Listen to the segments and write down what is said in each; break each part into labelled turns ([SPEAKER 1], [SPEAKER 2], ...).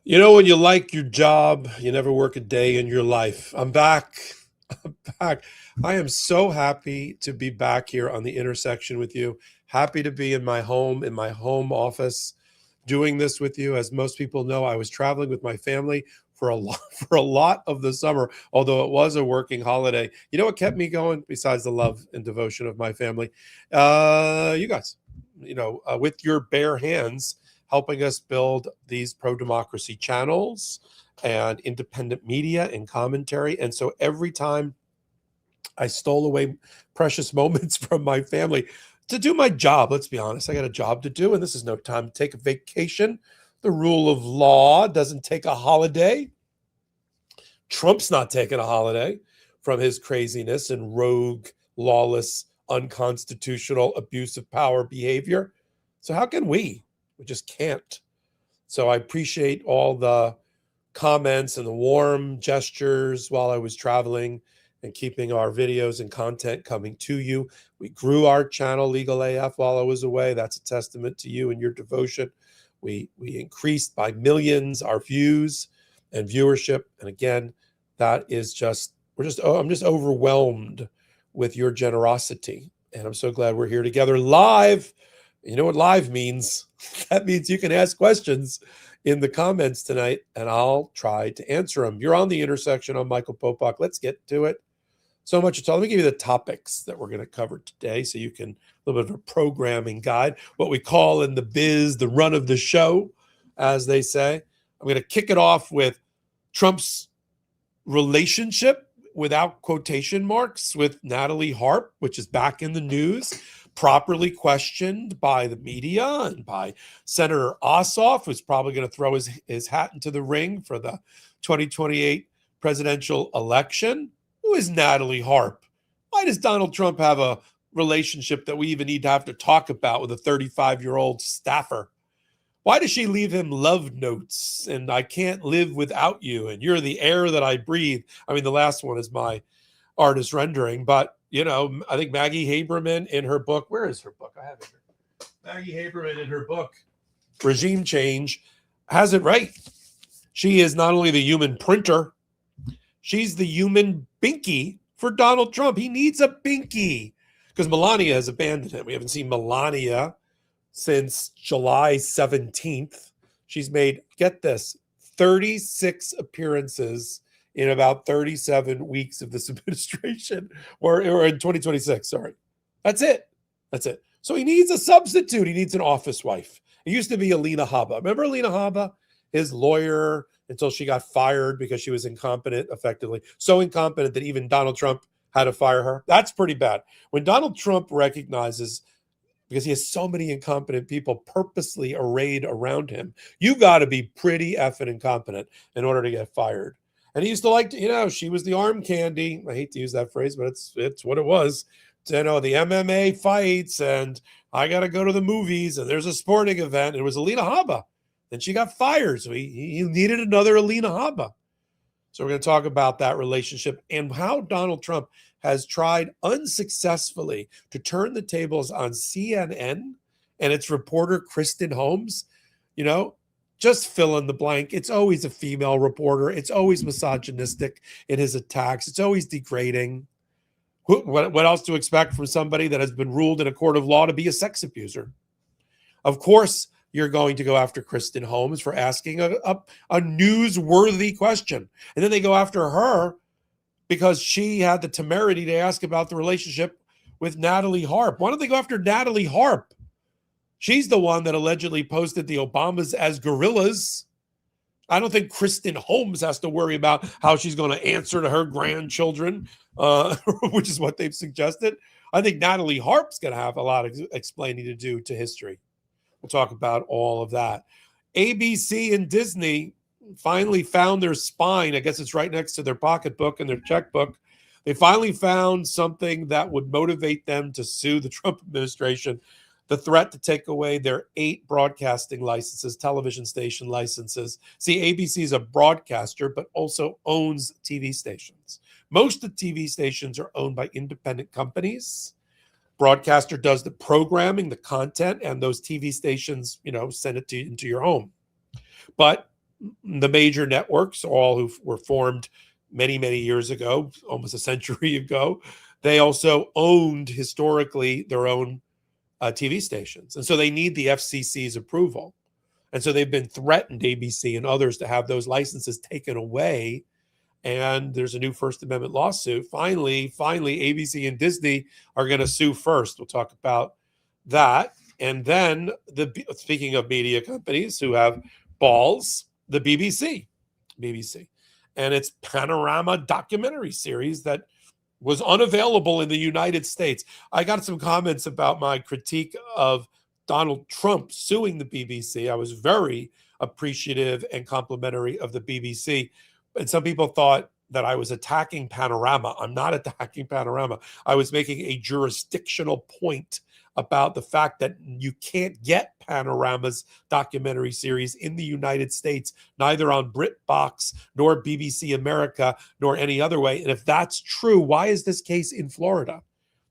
[SPEAKER 1] You know, when you like your job, you never work a day in your life. I'm back. I'm back. I am so happy to be back here on the intersection with you. Happy to be in my home office, doing this with you. As most people know, I was traveling with my family for a lot for a lot of the summer, although it was a working holiday. You know what kept me going besides the love and devotion of my family? You guys, with your bare hands helping us build these pro-democracy channels and independent media and commentary. And so every time I stole away precious moments from my family to do my job, let's be honest, I got a job to do, and this is no time to take a vacation. The rule of law doesn't take a holiday. Trump's not taking a holiday from his craziness and rogue, lawless, unconstitutional, abuse of power behavior. So how can we? We just can't. So I appreciate all the comments and the warm gestures while I was traveling and keeping our videos and content coming to you. We grew our channel, Legal AF, while I was away. That's a testament to you and your devotion. We increased by millions our views and viewership. And again, that is just, I'm just overwhelmed with your generosity. And I'm so glad we're here together live. You know what live means? That means you can ask questions in the comments tonight, and I'll try to answer them. You're on the intersection. I'm Michael Popok. Let's get to it. So much to talk. Let me give you the topics that we're going to cover today so you can, a little bit of a programming guide, what we call in the biz, the run of the show, as they say. I'm going to kick it off with Trump's relationship, without quotation marks, with Natalie Harp, which is back in the news, properly questioned by the media and by Senator Ossoff, who's probably going to throw his hat into the ring for the 2028 presidential election. Who is Natalie Harp? Why does Donald Trump have a relationship that we even need to have to talk about with a 35-year-old staffer? Why does she leave him love notes and I can't live without you and you're the air that I breathe? I mean, the last one is my artist rendering, but I think Maggie Haberman in her book, where is her book? I have it here. Maggie Haberman in her book, Regime Change, has it right. She is not only the human printer, she's the human binkie for Donald Trump. He needs a binkie because Melania has abandoned him. We haven't seen Melania since July 17th. She's made, get this, 36 appearances in about 37 weeks of this administration, or in 2026, sorry. That's it. So he needs a substitute. He needs an office wife. It used to be Alina Habba. Remember Alina Habba? His lawyer, until she got fired because she was incompetent, effectively. So incompetent that even Donald Trump had to fire her. That's pretty bad. When Donald Trump recognizes, because he has so many incompetent people purposely arrayed around him, you got to be pretty effing incompetent in order to get fired. And he used to like to, she was the arm candy. I hate to use that phrase, but it's what it was. The MMA fights, and I got to go to the movies, and there's a sporting event. And it was Alina Habba. Then she got fired, so he needed another Alina Habba. So we're going to talk about that relationship and how Donald Trump has tried unsuccessfully to turn the tables on CNN and its reporter, Kristen Holmes. Just fill in the blank. It's always a female reporter. It's always misogynistic in his attacks. It's always degrading. What else to expect from somebody that has been ruled in a court of law to be a sex abuser? Of course, you're going to go after Kristen Holmes for asking a newsworthy question. And then they go after her because she had the temerity to ask about the relationship with Natalie Harp. Why don't they go after Natalie Harp? She's the one that allegedly posted the Obamas as gorillas. I don't think Kristen Holmes has to worry about how she's going to answer to her grandchildren, which is what they've suggested. I think Natalie Harp's going to have a lot of explaining to do to history. We'll talk about all of that. ABC and Disney finally found their spine. I guess it's right next to their pocketbook and their checkbook. They finally found something that would motivate them to sue the Trump administration. The threat to take away their 8 broadcasting licenses, television station licenses. See, ABC is a broadcaster, but also owns TV stations. Most of the TV stations are owned by independent companies. Broadcaster does the programming, the content, and those TV stations, send it into your home. But the major networks, all who were formed many, many years ago, almost a century ago, they also owned historically their own TV stations. And so they need the FCC's approval. And so they've been threatened, ABC and others, to have those licenses taken away. And there's a new First Amendment lawsuit. Finally, ABC and Disney are going to sue first. We'll talk about that. And then, speaking of media companies who have balls, the BBC. And its Panorama documentary series that was unavailable in the United States. I got some comments about my critique of Donald Trump suing the BBC. I was very appreciative and complimentary of the BBC. And some people thought that I was attacking Panorama. I'm not attacking Panorama. I was making a jurisdictional point about the fact that you can't get Panorama's documentary series in the United States, neither on BritBox nor BBC America nor any other way. And if that's true, why is this case in Florida?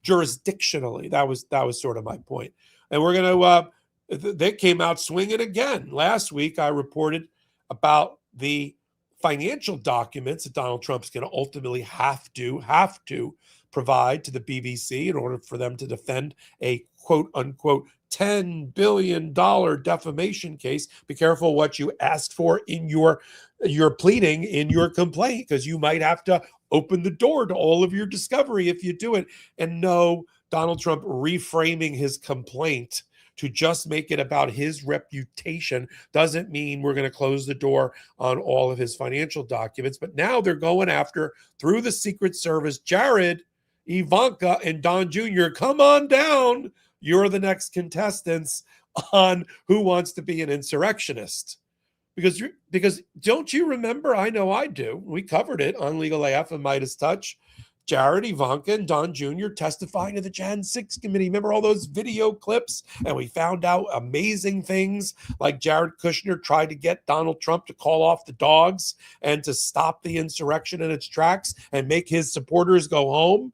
[SPEAKER 1] Jurisdictionally, that was sort of my point. And we're going to, they came out swinging again. Last week, I reported about the financial documents that Donald Trump's going to ultimately have to provide to the BBC in order for them to defend a quote unquote $10 billion defamation case. Be careful what you asked for in your pleading, in your complaint, because you might have to open the door to all of your discovery if you do it. And no, Donald Trump reframing his complaint to just make it about his reputation doesn't mean we're going to close the door on all of his financial documents. But now they're going after, through the Secret Service, Jared, Ivanka, and Don Jr. Come on down. You're the next contestants on Who Wants to Be an Insurrectionist. Because don't you remember? I know I do. We covered it on Legal AF and Midas Touch. Jared, Ivanka, and Don Jr. testifying to the Jan 6 committee. Remember all those video clips? And we found out amazing things like Jared Kushner tried to get Donald Trump to call off the dogs and to stop the insurrection in its tracks and make his supporters go home.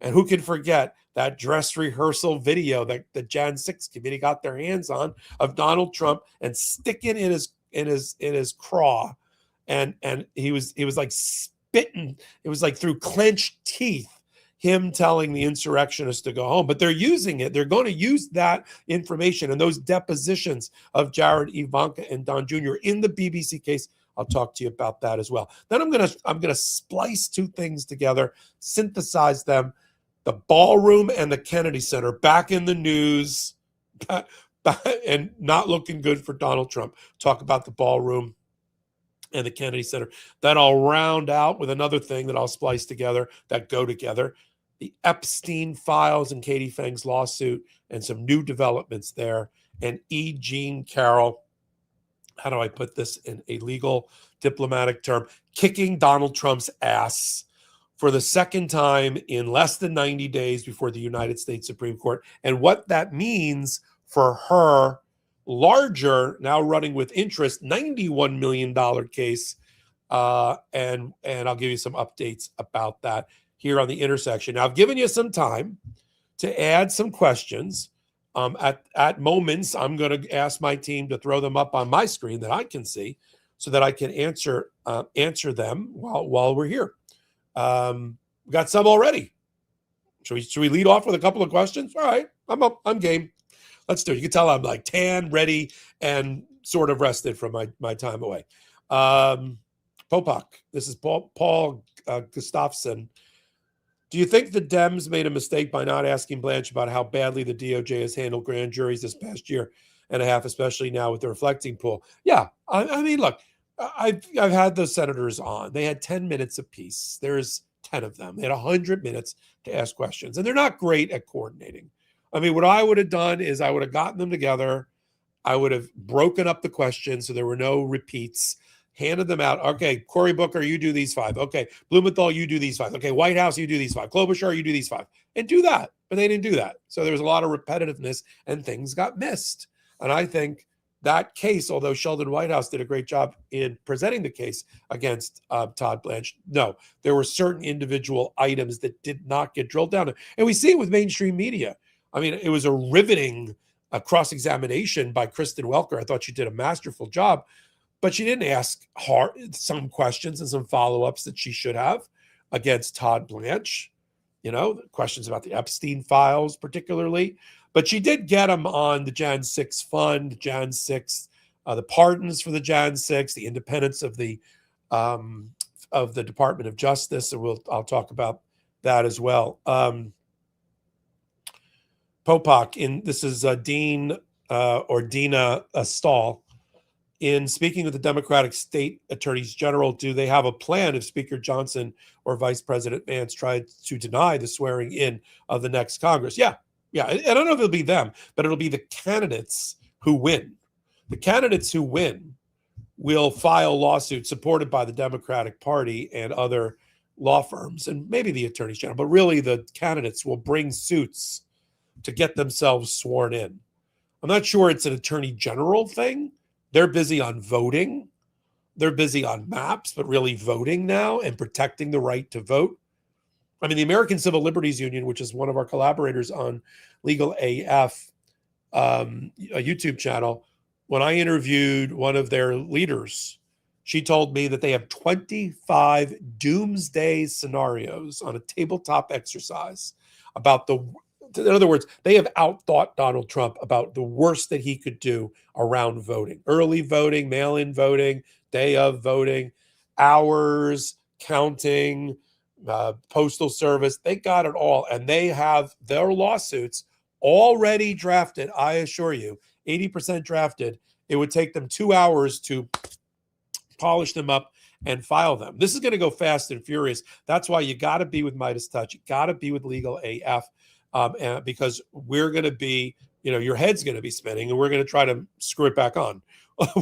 [SPEAKER 1] And who can forget that dress rehearsal video that the Jan 6 committee got their hands on of Donald Trump and sticking in his craw. And he was like spitting. It was like through clenched teeth, him telling the insurrectionists to go home. But they're using it. They're going to use that information and those depositions of Jared, Ivanka, and Don Jr. in the BBC case. I'll talk to you about that as well. Then I'm gonna splice two things together, synthesize them. The Ballroom and the Kennedy Center back in the news, and not looking good for Donald Trump. Talk about the Ballroom and the Kennedy Center. Then I'll round out with another thing that I'll splice together that go together. The Epstein files and Katie Fang's lawsuit and some new developments there. And E. Jean Carroll, how do I put this in a legal diplomatic term? Kicking Donald Trump's ass for the second time in less than 90 days before the United States Supreme Court. And what that means for her larger, now running with interest, $91 million case. And I'll give you some updates about that here on The Intersection. Now, I've given you some time to add some questions. At moments, I'm going to ask my team to throw them up on my screen that I can see so that I can answer them while we're here. We got some already. Should we lead off with a couple of questions? All right, I'm game. Let's do it. You can tell I'm like tan, ready, and sort of rested from my time away. Popok, this is Paul Gustafson. Do you think the Dems made a mistake by not asking Blanche about how badly the DOJ has handled grand juries this past year and a half, especially now with the reflecting pool? Yeah, I mean, look, I've had those senators on. They had 10 minutes apiece. There's 10 of them. They had 100 minutes to ask questions, and they're not great at coordinating. I mean, what I would have done is I would have gotten them together. I would have broken up the questions so there were no repeats, handed them out. Okay, Cory Booker, you do these 5. Okay, Blumenthal, you do these 5. Okay, White House, you do these 5. Klobuchar, you do these 5. And do that. But they didn't do that. So there was a lot of repetitiveness and things got missed. And I think that case, although Sheldon Whitehouse did a great job in presenting the case against Todd Blanche, no, there were certain individual items that did not get drilled down. And we see it with mainstream media. I mean, it was a riveting cross-examination by Kristen Welker. I thought she did a masterful job. but she didn't ask some questions and some follow-ups that she should have against Todd Blanche, questions about the Epstein files particularly. But she did get him on the Jan 6 fund, Jan 6, the pardons for the Jan 6, the independence of the Department of Justice, and I'll talk about that as well. Popok, this is Dean or Dina Stahl, in speaking with the Democratic state attorneys general, do they have a plan if Speaker Johnson or Vice President Vance tried to deny the swearing in of the next Congress? Yeah. I don't know if it'll be them, but it'll be the candidates who win. The candidates who win will file lawsuits supported by the Democratic Party and other law firms, and maybe the attorneys general, but really the candidates will bring suits to get themselves sworn in. I'm not sure it's an attorney general thing. They're busy on voting. They're busy on maps, but really voting now and protecting the right to vote. I mean, the American Civil Liberties Union, which is one of our collaborators on Legal AF, a YouTube channel, when I interviewed one of their leaders, she told me that they have 25 doomsday scenarios on a tabletop exercise about in other words, they have outthought Donald Trump about the worst that he could do around voting. Early voting, mail-in voting, day of voting, hours, counting, postal service. They got it all. And they have their lawsuits already drafted. I assure you, 80% drafted. It would take them 2 hours to polish them up and file them. This is going to go fast and furious. That's why you got to be with Midas Touch. You got to be with Legal AF. Because we're going to be, your head's going to be spinning, and we're going to try to screw it back on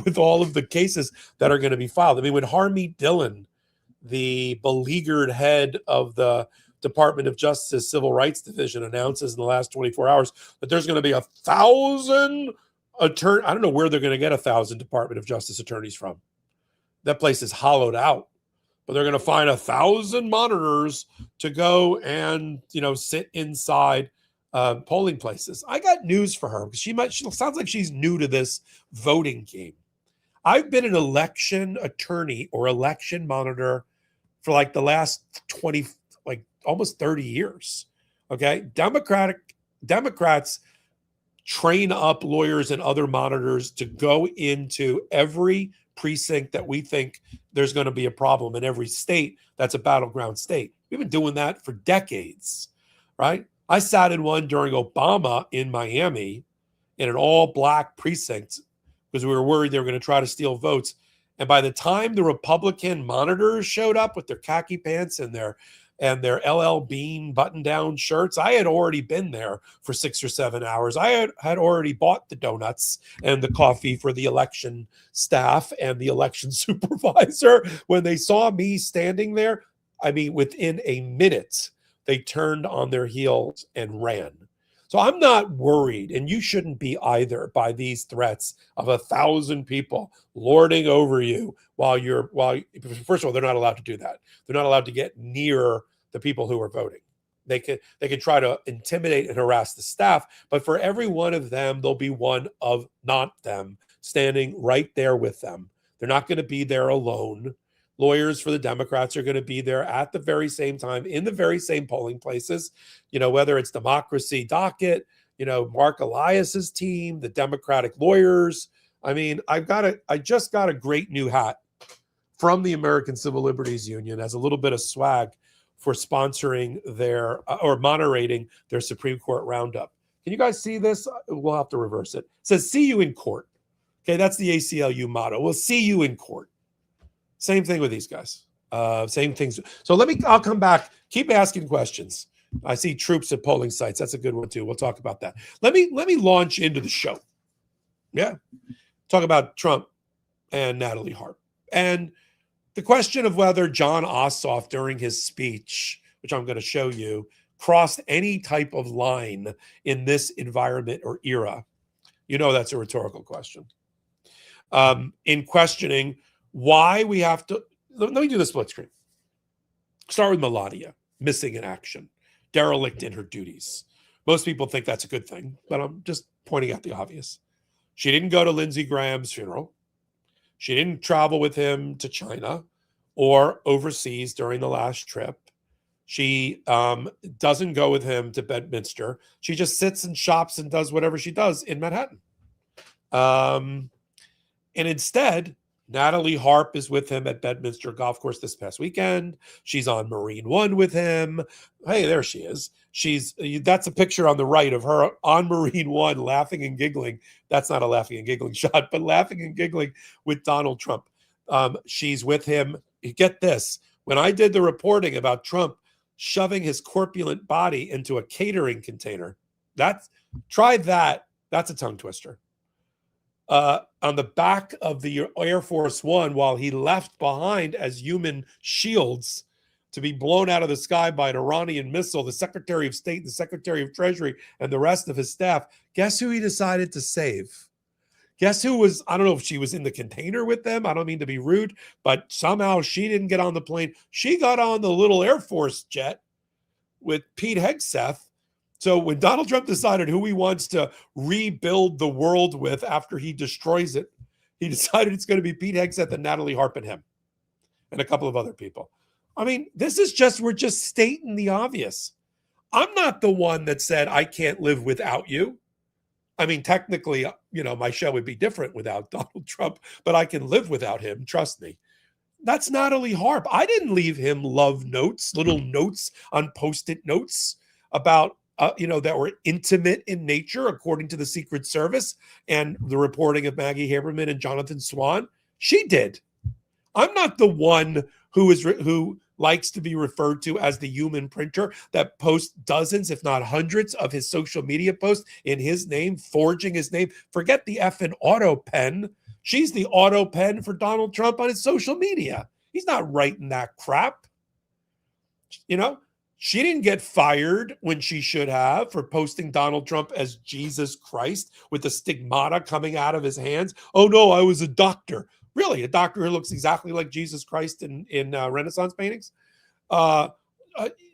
[SPEAKER 1] with all of the cases that are going to be filed. I mean, when Harmeet Dillon, the beleaguered head of the Department of Justice Civil Rights Division, announces in the last 24 hours that there's going to be 1,000 attorneys. I don't know where they're going to get 1,000 Department of Justice attorneys from. That place is hollowed out. But they're going to find 1,000 monitors to go and, sit inside polling places. I got news for her because she sounds like she's new to this voting game. I've been an election attorney or election monitor for like the last 20, like almost 30 years. Okay. Democrats train up lawyers and other monitors to go into every precinct that we think there's going to be a problem in every state that's a battleground state. We've been doing that for decades, right? I sat in one during Obama in Miami in an all-black precinct because we were worried they were going to try to steal votes. And by the time the Republican monitors showed up with their khaki pants and their LL Bean button-down shirts, I had already been there for 6 or 7 hours. I had already bought the donuts and the coffee for the election staff and the election supervisor. When they saw me standing there, I mean, within a minute, they turned on their heels and ran. So I'm not worried, and you shouldn't be either, by these threats of 1,000 people lording over you while first of all, they're not allowed to do that. They're not allowed to get near the people who are voting. They can try to intimidate and harass the staff, but for every one of them, there'll be one of not them standing right there with them. They're not going to be there alone. Lawyers for the Democrats are going to be there at the very same time in the very same polling places, whether it's Democracy Docket, Mark Elias's team, the Democratic lawyers. I mean, I just got a great new hat from the American Civil Liberties Union as a little bit of swag for sponsoring or moderating their Supreme Court roundup. Can you guys see this? We'll have to reverse it. It says, "See you in court." Okay, that's the ACLU motto. We'll see you in court. Same thing with these guys. Same things. So I'll come back. Keep asking questions. I see troops at polling sites. That's a good one too. We'll talk about that. Let me launch into the show. Yeah. Talk about Trump and Natalie Harp. And the question of whether John Ossoff during his speech, which I'm going to show you, crossed any type of line in this environment or era. That's a rhetorical question. In questioning why we have to, let me do the split screen. Start with Melania, missing in action, derelict in her duties. Most people think that's a good thing, but I'm just pointing out the obvious. She didn't go to Lindsey Graham's funeral. She didn't travel with him to China or overseas during the last trip. She doesn't go with him to Bedminster. She just sits and shops and does whatever she does in Manhattan. And instead, Natalie Harp is with him at Bedminster Golf Course this past weekend. She's on Marine One with him. Hey, there she is. That's a picture on the right of her on Marine One laughing and giggling. That's not a laughing and giggling shot, but laughing and giggling with Donald Trump. She's with him. Get this. When I did the reporting about Trump shoving his corpulent body into a catering container, try that. That's a tongue twister. On the back of the Air Force One, while he left behind as human shields to be blown out of the sky by an Iranian missile, the Secretary of State, the Secretary of Treasury, and the rest of his staff, guess who he decided to save? Guess who was, I don't know if she was in the container with them. I don't mean to be rude, but somehow she didn't get on the plane. She got on the little Air Force jet with Pete Hegseth. So when Donald Trump decided who he wants to rebuild the world with after he destroys it, he decided it's going to be Pete Hegseth and Natalie Harp and him and a couple of other people. I mean, we're just stating the obvious. I'm not the one that said I can't live without you. I mean, technically, my show would be different without Donald Trump, but I can live without him. Trust me. That's Natalie Harp. I didn't leave him love notes, little notes on Post-it notes about, that were intimate in nature, according to the Secret Service and the reporting of Maggie Haberman and Jonathan Swan. She did. I'm not the one who likes to be referred to as the human printer that posts dozens, if not hundreds, of his social media posts in his name, forging his name. Forget the effing auto pen. She's the auto pen for Donald Trump on his social media. He's not writing that crap. She didn't get fired when she should have for posting Donald Trump as Jesus Christ with the stigmata coming out of his hands. Oh, no, I was a doctor. Really, a doctor who looks exactly like Jesus Christ in Renaissance paintings?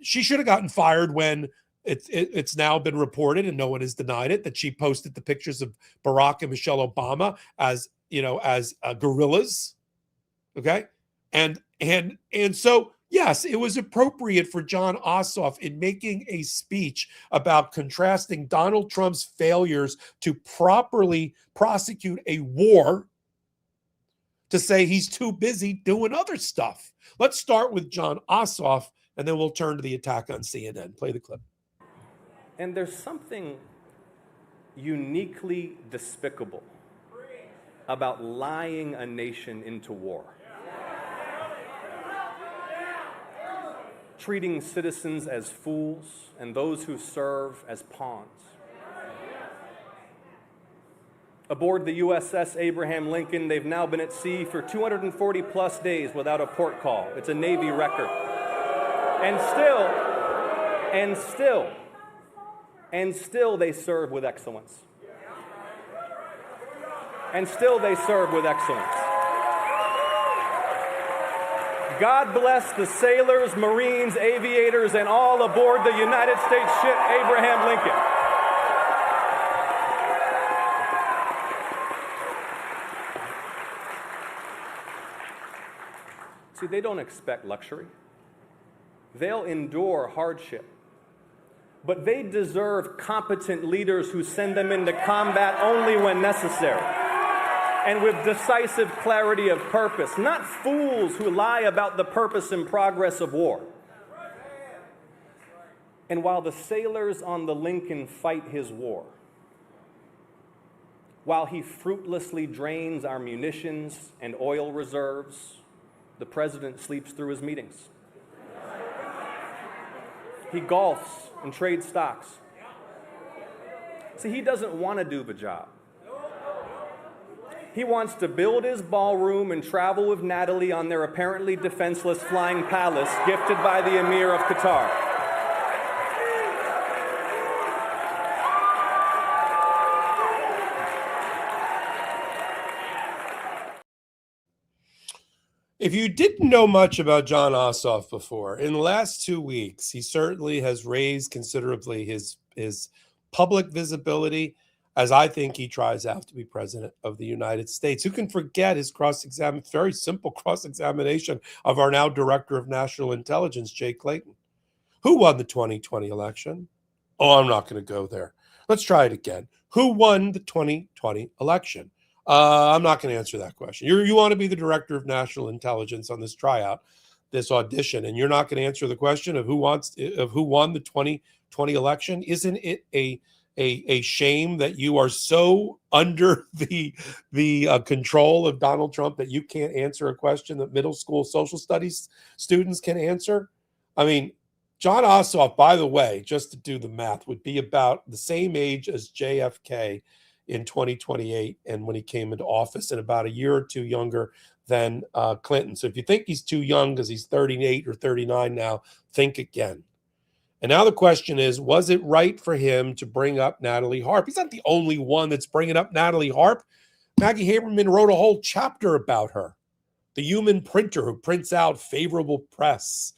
[SPEAKER 1] She should have gotten fired when it's now been reported, and no one has denied it, that she posted the pictures of Barack and Michelle Obama as gorillas. Okay, and so. Yes, it was appropriate for John Ossoff in making a speech about contrasting Donald Trump's failures to properly prosecute a war to say he's too busy doing other stuff. Let's start with John Ossoff, and then we'll turn to the attack on CNN. Play the clip.
[SPEAKER 2] And there's something uniquely despicable about lying a nation into war. Treating citizens as fools and those who serve as pawns. Aboard the USS Abraham Lincoln, they've now been at sea for 240 plus days without a port call. It's a Navy record. And still they serve with excellence. And still they serve with excellence. God bless the sailors, Marines, aviators, and all aboard the United States ship Abraham Lincoln. See, they don't expect luxury. They'll endure hardship. But they deserve competent leaders who send them into combat only when necessary, and with decisive clarity of purpose, not fools who lie about the purpose and progress of war. And while the sailors on the Lincoln fight his war, while he fruitlessly drains our munitions and oil reserves, the president sleeps through his meetings. He golfs and trades stocks. See, he doesn't want to do the job. He wants to build his ballroom and travel with Natalie on their apparently defenseless flying palace gifted by the Emir of Qatar.
[SPEAKER 1] If you didn't know much about John Ossoff before, in the last 2 weeks, he certainly has raised considerably his public visibility as I think he tries out to be president of the United States. Who can forget his very simple cross-examination of our now Director of National Intelligence, Jay Clayton? Who won the 2020 election? Oh, I'm not going to go there. Let's try it again. Who won the 2020 election? I'm not going to answer that question. You want to be the Director of National Intelligence on this tryout, this audition, and you're not going to answer the question of who won the 2020 election? Isn't it a shame that you are so under the control of Donald Trump that you can't answer a question that middle school social studies students can answer? I mean, John Ossoff, by the way, just to do the math, would be about the same age as JFK in 2028 and when he came into office, and about a year or two younger than Clinton. So if you think he's too young because he's 38 or 39 now, think again. And now the question is, was it right for him to bring up Natalie Harp? He's not the only one that's bringing up Natalie Harp. Maggie Haberman wrote a whole chapter about her, the human printer who prints out favorable press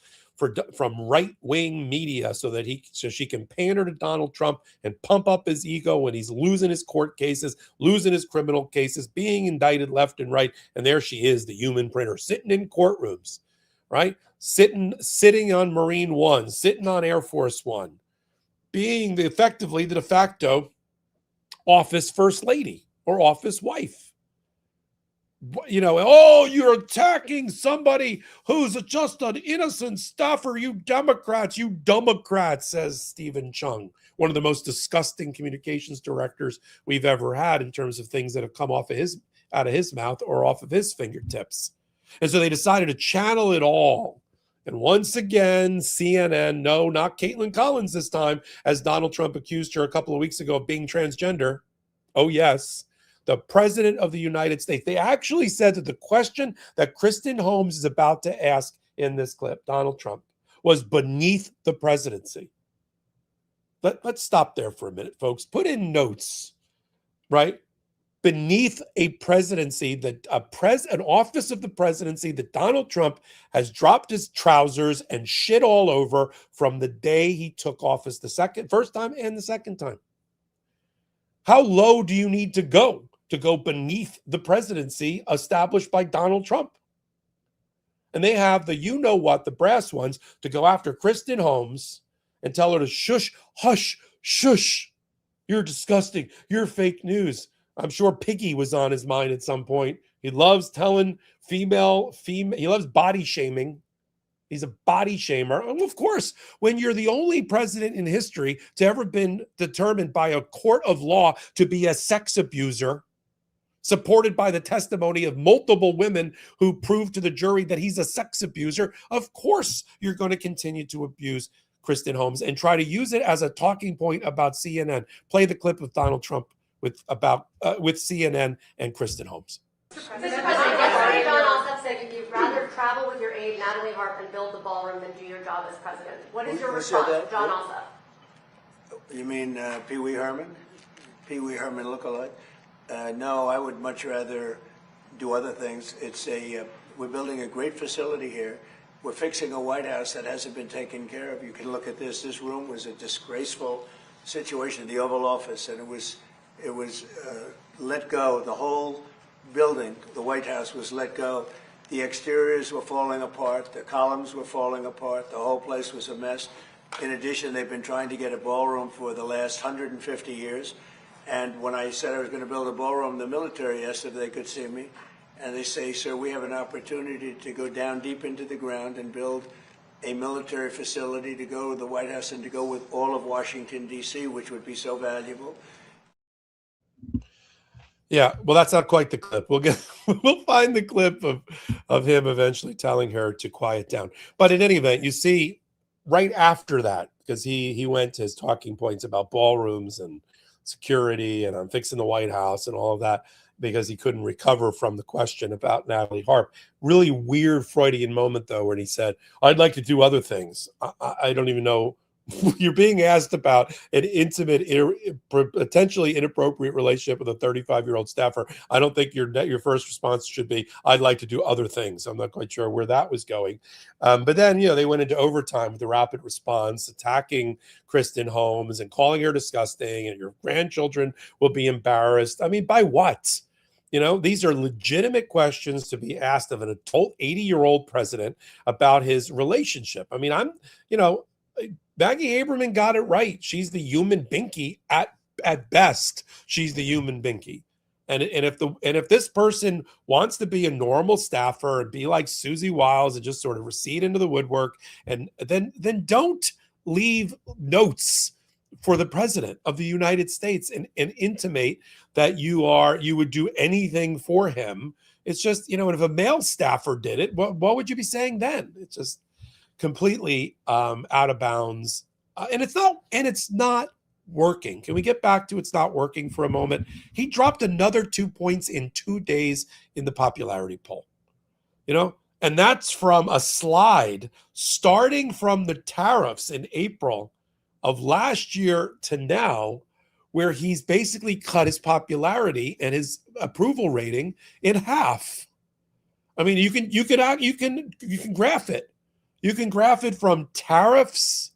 [SPEAKER 1] from right-wing media so she can pander to Donald Trump and pump up his ego when he's losing his court cases, losing his criminal cases, being indicted left and right. And there she is, the human printer, sitting in courtrooms, right? Sitting on Marine One, sitting on Air Force One, being effectively the de facto office first lady or office wife. You know, oh, you're attacking somebody who's just an innocent stuffer, you Democrats, says Stephen Chung, one of the most disgusting communications directors we've ever had in terms of things that have come out of his mouth or off of his fingertips. And so they decided to channel it all. And once again, CNN, no, not Caitlin Collins this time, as Donald Trump accused her a couple of weeks ago of being transgender. Oh, yes. The president of the United States. They actually said that the question that Kristen Holmes is about to ask in this clip, Donald Trump, was beneath the presidency. Let's stop there for a minute, folks. Put in notes, right? Beneath a presidency, an office of the presidency that Donald Trump has dropped his trousers and shit all over from the day he took office first time and the second time. How low do you need to go beneath the presidency established by Donald Trump? And they have the brass ones, to go after Kristen Holmes and tell her to shush, hush, shush. You're disgusting. You're fake news. I'm sure Piggy was on his mind at some point. He loves telling he loves body shaming. He's a body shamer. And of course, when you're the only president in history to ever been determined by a court of law to be a sex abuser, supported by the testimony of multiple women who proved to the jury that he's a sex abuser, of course you're going to continue to abuse Kristen Holmes and try to use it as a talking point about CNN. Play the clip of Donald Trump with CNN and Kristen Holmes.
[SPEAKER 3] Mr. President, yesterday John Ossoff said you'd rather travel with your aide, Natalie Harp, and build the ballroom than do your job as president. What is your response to John Ossoff?
[SPEAKER 4] You mean Pee Wee Herman? Pee Wee Herman look-alike? No, I would much rather do other things. We're building a great facility here. We're fixing a White House that hasn't been taken care of. You can look at this. This room was a disgraceful situation, the Oval Office, and it was let go. The whole building, the White House, was let go. The exteriors were falling apart. The columns were falling apart. The whole place was a mess. In addition, they've been trying to get a ballroom for the last 150 years. And when I said I was going to build a ballroom, the military asked if they could see me. And they say, sir, we have an opportunity to go down deep into the ground and build a military facility to go to the White House and to go with all of Washington, D.C., which would be so valuable.
[SPEAKER 1] Yeah, well, that's not quite the clip. We'll find the clip of him eventually telling her to quiet down. But in any event, you see right after that, because he went to his talking points about ballrooms and security and I'm fixing the White House and all of that, because he couldn't recover from the question about Natalie Harp. Really weird Freudian moment, though, when he said, I'd like to do other things. I don't even know you're being asked about an intimate, potentially inappropriate relationship with a 35-year-old staffer. I don't think your first response should be, I'd like to do other things. I'm not quite sure where that was going. But then, they went into overtime with the rapid response, attacking Kristen Holmes and calling her disgusting, and your grandchildren will be embarrassed. I mean, by what? These are legitimate questions to be asked of an adult 80-year-old president about his relationship. I mean, Maggie Haberman got it right. She's the human binkie at best. She's the human binkie. And if this person wants to be a normal staffer and be like Susie Wiles and just sort of recede into the woodwork, and then don't leave notes for the president of the United States and intimate that you would do anything for him. It's just, if a male staffer did it, what would you be saying then? It's just completely out of bounds. And it's not working. Can we get back to it's not working for a moment? He dropped another 2 points in 2 days in the popularity poll, and that's from a slide starting from the tariffs in April of last year to now, where he's basically cut his popularity and his approval rating in half. I mean, you can graph it. You can graph it from tariffs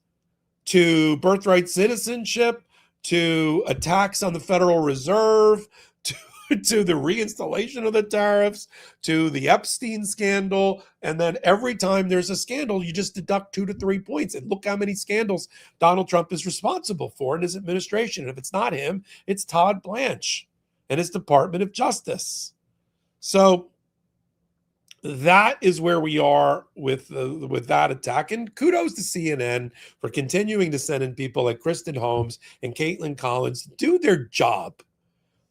[SPEAKER 1] to birthright citizenship to attacks on the Federal Reserve to the reinstallation of the tariffs to the Epstein scandal. And then every time there's a scandal, you just deduct 2 to 3 points. And look how many scandals Donald Trump is responsible for in his administration. And if it's not him, it's Todd Blanche and his Department of Justice. So that is where we are with that attack. And kudos to CNN for continuing to send in people like Kristen Holmes and Caitlin Collins to do their job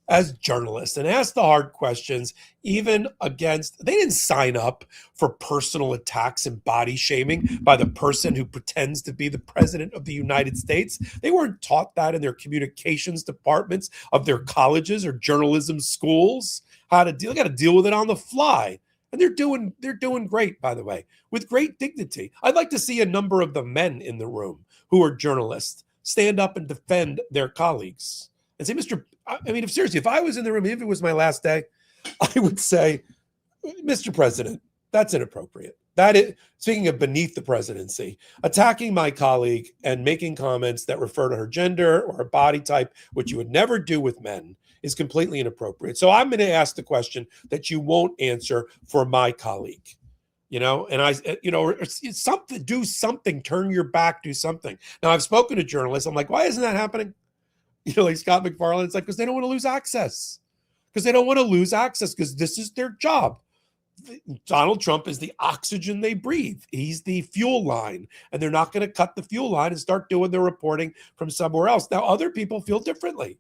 [SPEAKER 1] as journalists and ask the hard questions, even against, they didn't sign up for personal attacks and body shaming by the person who pretends to be the president of the United States. They weren't taught that in their communications departments of their colleges or journalism schools, how to deal. They got to deal with it on the fly. And they're doing great, by the way, with great dignity. I'd like to see a number of the men in the room who are journalists stand up and defend their colleagues and say, if I was in the room, if it was my last day, I would say, Mr. President, that's inappropriate. That is, speaking of beneath the presidency, attacking my colleague and making comments that refer to her gender or her body type, which you would never do with men, is completely inappropriate. So I'm going to ask the question that you won't answer for my colleague. It's something, do something, turn your back, do something. Now, I've spoken to journalists. I'm like, why isn't that happening? Like Scott McFarlane, it's like, because they don't want to lose access. Because this is their job. Donald Trump is the oxygen they breathe. He's the fuel line, and they're not going to cut the fuel line and start doing their reporting from somewhere else. Now, other people feel differently.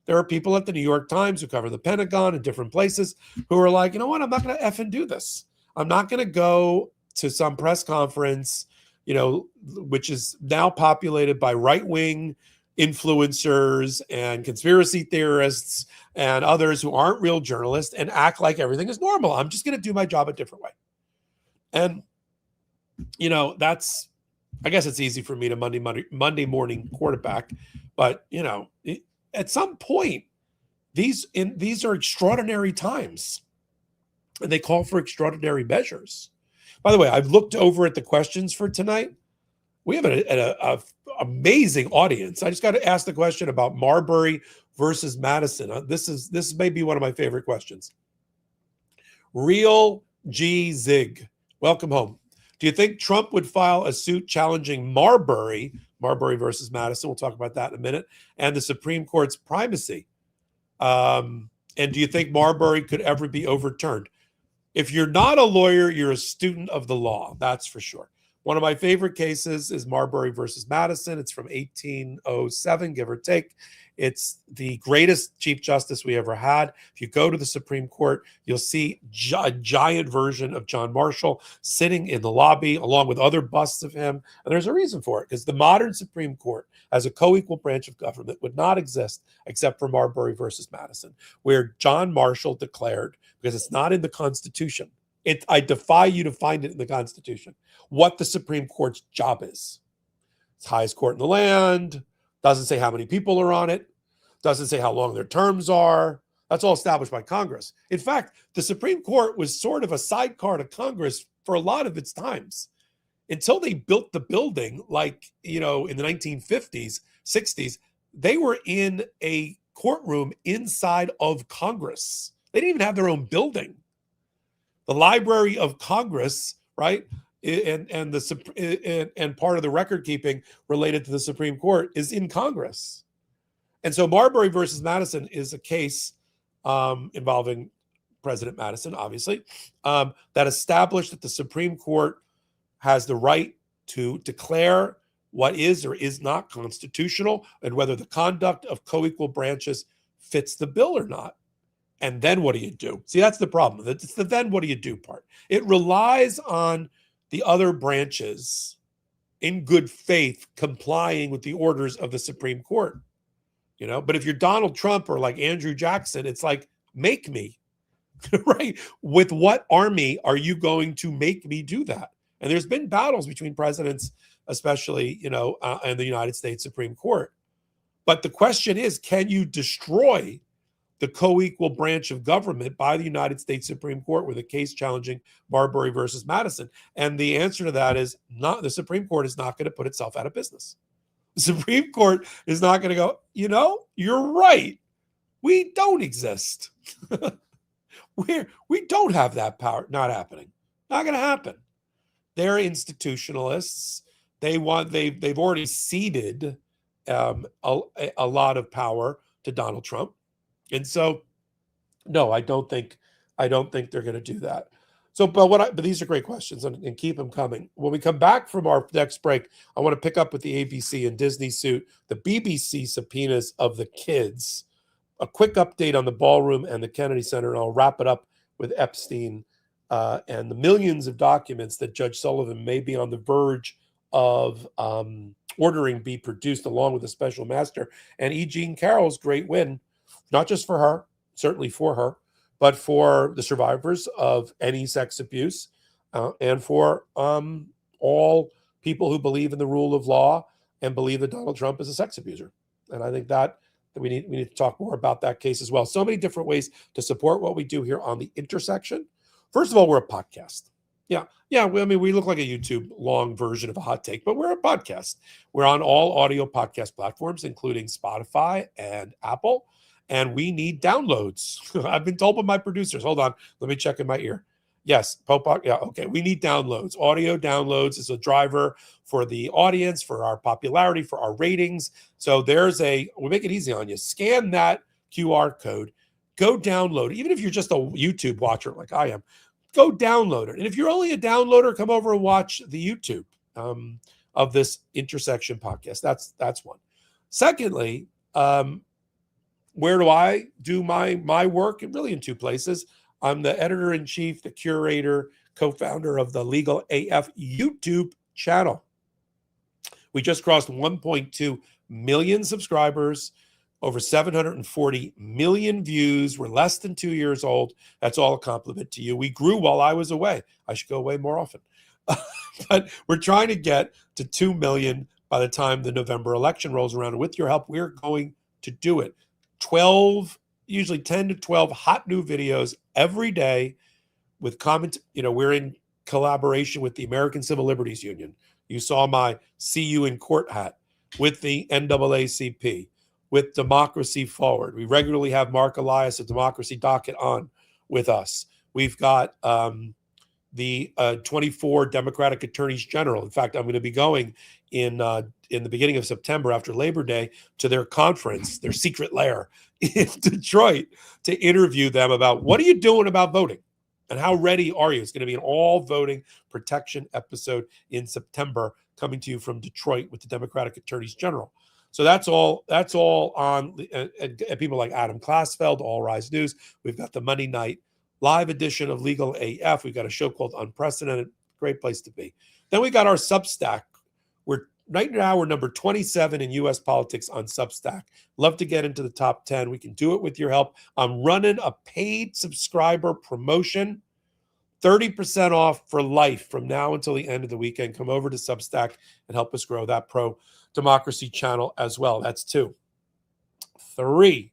[SPEAKER 1] There are people at the New York Times who cover the Pentagon and different places who are like, you know what? I'm not going to effing do this. I'm not going to go to some press conference, which is now populated by right-wing influencers and conspiracy theorists and others who aren't real journalists and act like everything is normal. I'm just going to do my job a different way. And, I guess it's easy for me to Monday morning quarterback, but, at some point, these are extraordinary times and they call for extraordinary measures. By the way, I've looked over at the questions for tonight. We have an amazing audience. I just got to ask the question about Marbury versus Madison. This may be one of my favorite questions. Real G Zig, welcome home. Do you think Trump would file a suit challenging Marbury versus Madison? We'll talk about that in a minute. And the Supreme Court's primacy. And do you think Marbury could ever be overturned? If you're not a lawyer, you're a student of the law. That's for sure. One of my favorite cases is Marbury versus Madison. It's from 1807, give or take. It's the greatest Chief Justice we ever had. If you go to the Supreme Court, you'll see a giant version of John Marshall sitting in the lobby along with other busts of him. And there's a reason for it, because the modern Supreme Court as a co-equal branch of government would not exist except for Marbury versus Madison, where John Marshall declared, because it's not in the Constitution, I defy you to find it in the Constitution, what the Supreme Court's job is. It's the highest court in the land. Doesn't say how many people are on it. Doesn't say how long their terms are. That's all established by Congress. In fact, the Supreme Court was sort of a sidecar to Congress for a lot of its times until they built the building, like, in the 1950s, 60s. They were in a courtroom inside of Congress. They didn't even have their own building. The Library of Congress, right, and part of the record keeping related to the Supreme Court is in Congress. And so Marbury versus Madison is a case involving President Madison, obviously, that established that the Supreme Court has the right to declare what is or is not constitutional and whether the conduct of co-equal branches fits the bill or not. And then what do you do? See, that's the problem. It's the then what do you do part. It relies on the other branches in good faith complying with the orders of the Supreme Court. But if you're Donald Trump or like Andrew Jackson, it's like, make me, right? With what army are you going to make me do that? And there's been battles between presidents, especially, and the United States Supreme Court. But the question is, can you destroy the co-equal branch of government by the United States Supreme Court with a case challenging Marbury versus Madison? And the answer to that is not. The Supreme Court is not going to put itself out of business. The Supreme Court is not going to go, you're right. We don't exist. We don't have that power. Not happening. Not going to happen. They're institutionalists. They've already ceded a lot of power to Donald Trump. And so, no, I don't think they're going to do that. So, but these are great questions, and keep them coming. When we come back from our next break, I want to pick up with the ABC and Disney suit, the BBC subpoenas of the kids, a quick update on the Ballroom and the Kennedy Center, and I'll wrap it up with Epstein and the millions of documents that Judge Sullivan may be on the verge of ordering be produced along with a special master, and E. Jean Carroll's great win, not just for her, certainly for her, but for the survivors of any sex abuse and for all people who believe in the rule of law and believe that Donald Trump is a sex abuser. And I think that we need to talk more about that case as well. So many different ways to support what we do here on The Intersection. First of all, we're a podcast. Yeah. We look like a YouTube long version of a hot take, but we're a podcast. We're on all audio podcast platforms, including Spotify and Apple. And we need downloads. I've been told by my producers. Hold on. Let me check in my ear. Yes, Popok. Yeah, okay. We need downloads. Audio downloads is a driver for the audience, for our popularity, for our ratings. So we'll make it easy on you. Scan that QR code. Go download it. Even if you're just a YouTube watcher like I am, go download it. And if you're only a downloader, come over and watch the YouTube of this Intersection podcast. That's one. Secondly, where do I do my work? Really in two places. I'm the editor-in-chief, the curator, co-founder of the Legal AF YouTube channel. We just crossed 1.2 million subscribers, over 740 million views. We're less than 2 years old. That's all a compliment to you. We grew while I was away. I should go away more often. But we're trying to get to 2 million by the time the November election rolls around. And with your help, we're going to do it. 12, usually 10 to 12 hot new videos every day with comment. We're in collaboration with the American Civil Liberties Union. You saw my See You in Court hat, with the NAACP, with Democracy Forward. We regularly have Mark Elias at Democracy Docket on with us. We've got the 24 Democratic Attorneys General. In fact, I'm going to be going in the beginning of September after Labor Day to their conference, their secret lair in Detroit, to interview them about what are you doing about voting and how ready are you? It's going to be an all voting protection episode in September coming to you from Detroit with the Democratic Attorneys General. So that's all on people like Adam Klasfeld, All Rise News. We've got the Monday night live edition of Legal AF. We've got a show called Unprecedented. Great place to be. Then we got our Substack. Right now, we're number 27 in U.S. politics on Substack. Love to get into the top 10. We can do it with your help. I'm running a paid subscriber promotion 30% off for life from now until the end of the weekend. Come over to Substack and help us grow that pro-democracy channel as well. That's 2. 3.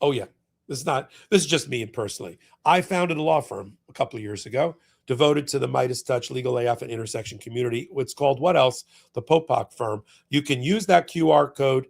[SPEAKER 1] Oh, yeah. This is just me and personally. I founded a law firm a couple of years ago devoted to the Midas Touch, Legal AF, and intersection community. It's called what else? The Popok firm. You can use that QR code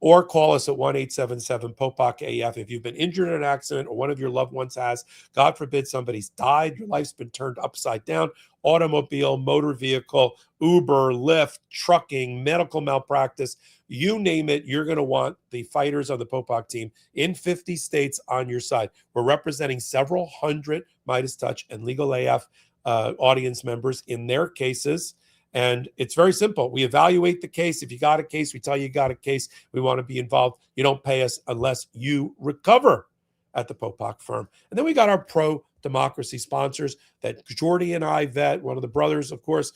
[SPEAKER 1] or call us at 1-877-POPOK-AF. If you've been injured in an accident or one of your loved ones has, God forbid somebody's died, your life's been turned upside down, automobile, motor vehicle, Uber, Lyft, trucking, medical malpractice, you name it, you're going to want the fighters on the Popok team in 50 states on your side. We're representing several hundred Midas Touch and Legal AF audience members in their cases. And it's very simple. We evaluate the case. If you got a case, we tell you got a case. We want to be involved. You don't pay us unless you recover at the Popok firm. And then we got our pro-democracy sponsors that Jordy and I vet, one of the brothers, of course,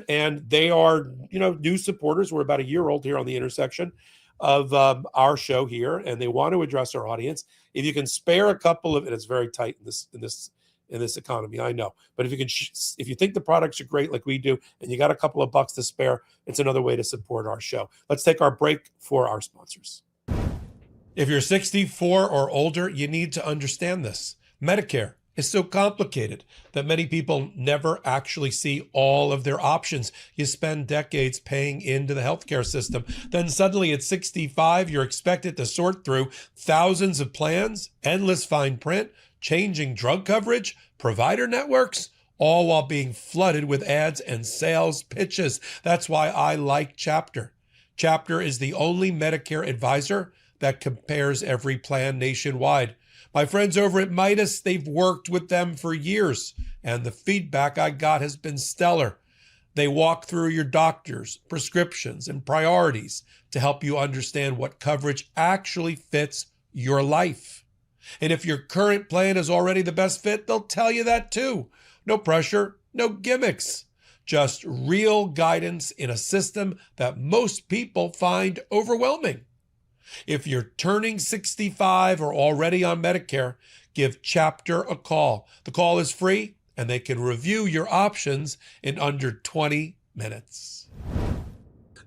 [SPEAKER 1] and they are, new supporters. We're about a year old here on the intersection of our show here, and they want to address our audience. If you can spare a couple of, and it's very tight in this economy, I know. But if you can, if you think the products are great like we do, and you got a couple of bucks to spare, it's another way to support our show. Let's take our break for our sponsors. If you're 64 or older, you need to understand this. Medicare is so complicated that many people never actually see all of their options. You spend decades paying into the healthcare system. Then suddenly at 65, you're expected to sort through thousands of plans, endless fine print, changing drug coverage, provider networks, all while being flooded with ads and sales pitches. That's why I like Chapter. Chapter is the only Medicare advisor that compares every plan nationwide. My friends over at Midas, they've worked with them for years, and the feedback I got has been stellar. They walk through your doctors, prescriptions, and priorities to help you understand what coverage actually fits your life. And if your current plan is already the best fit, they'll tell you that too. No pressure, no gimmicks, just real guidance in a system that most people find overwhelming. If you're turning 65 or already on Medicare, give Chapter a call. The call is free, and they can review your options in under 20 minutes.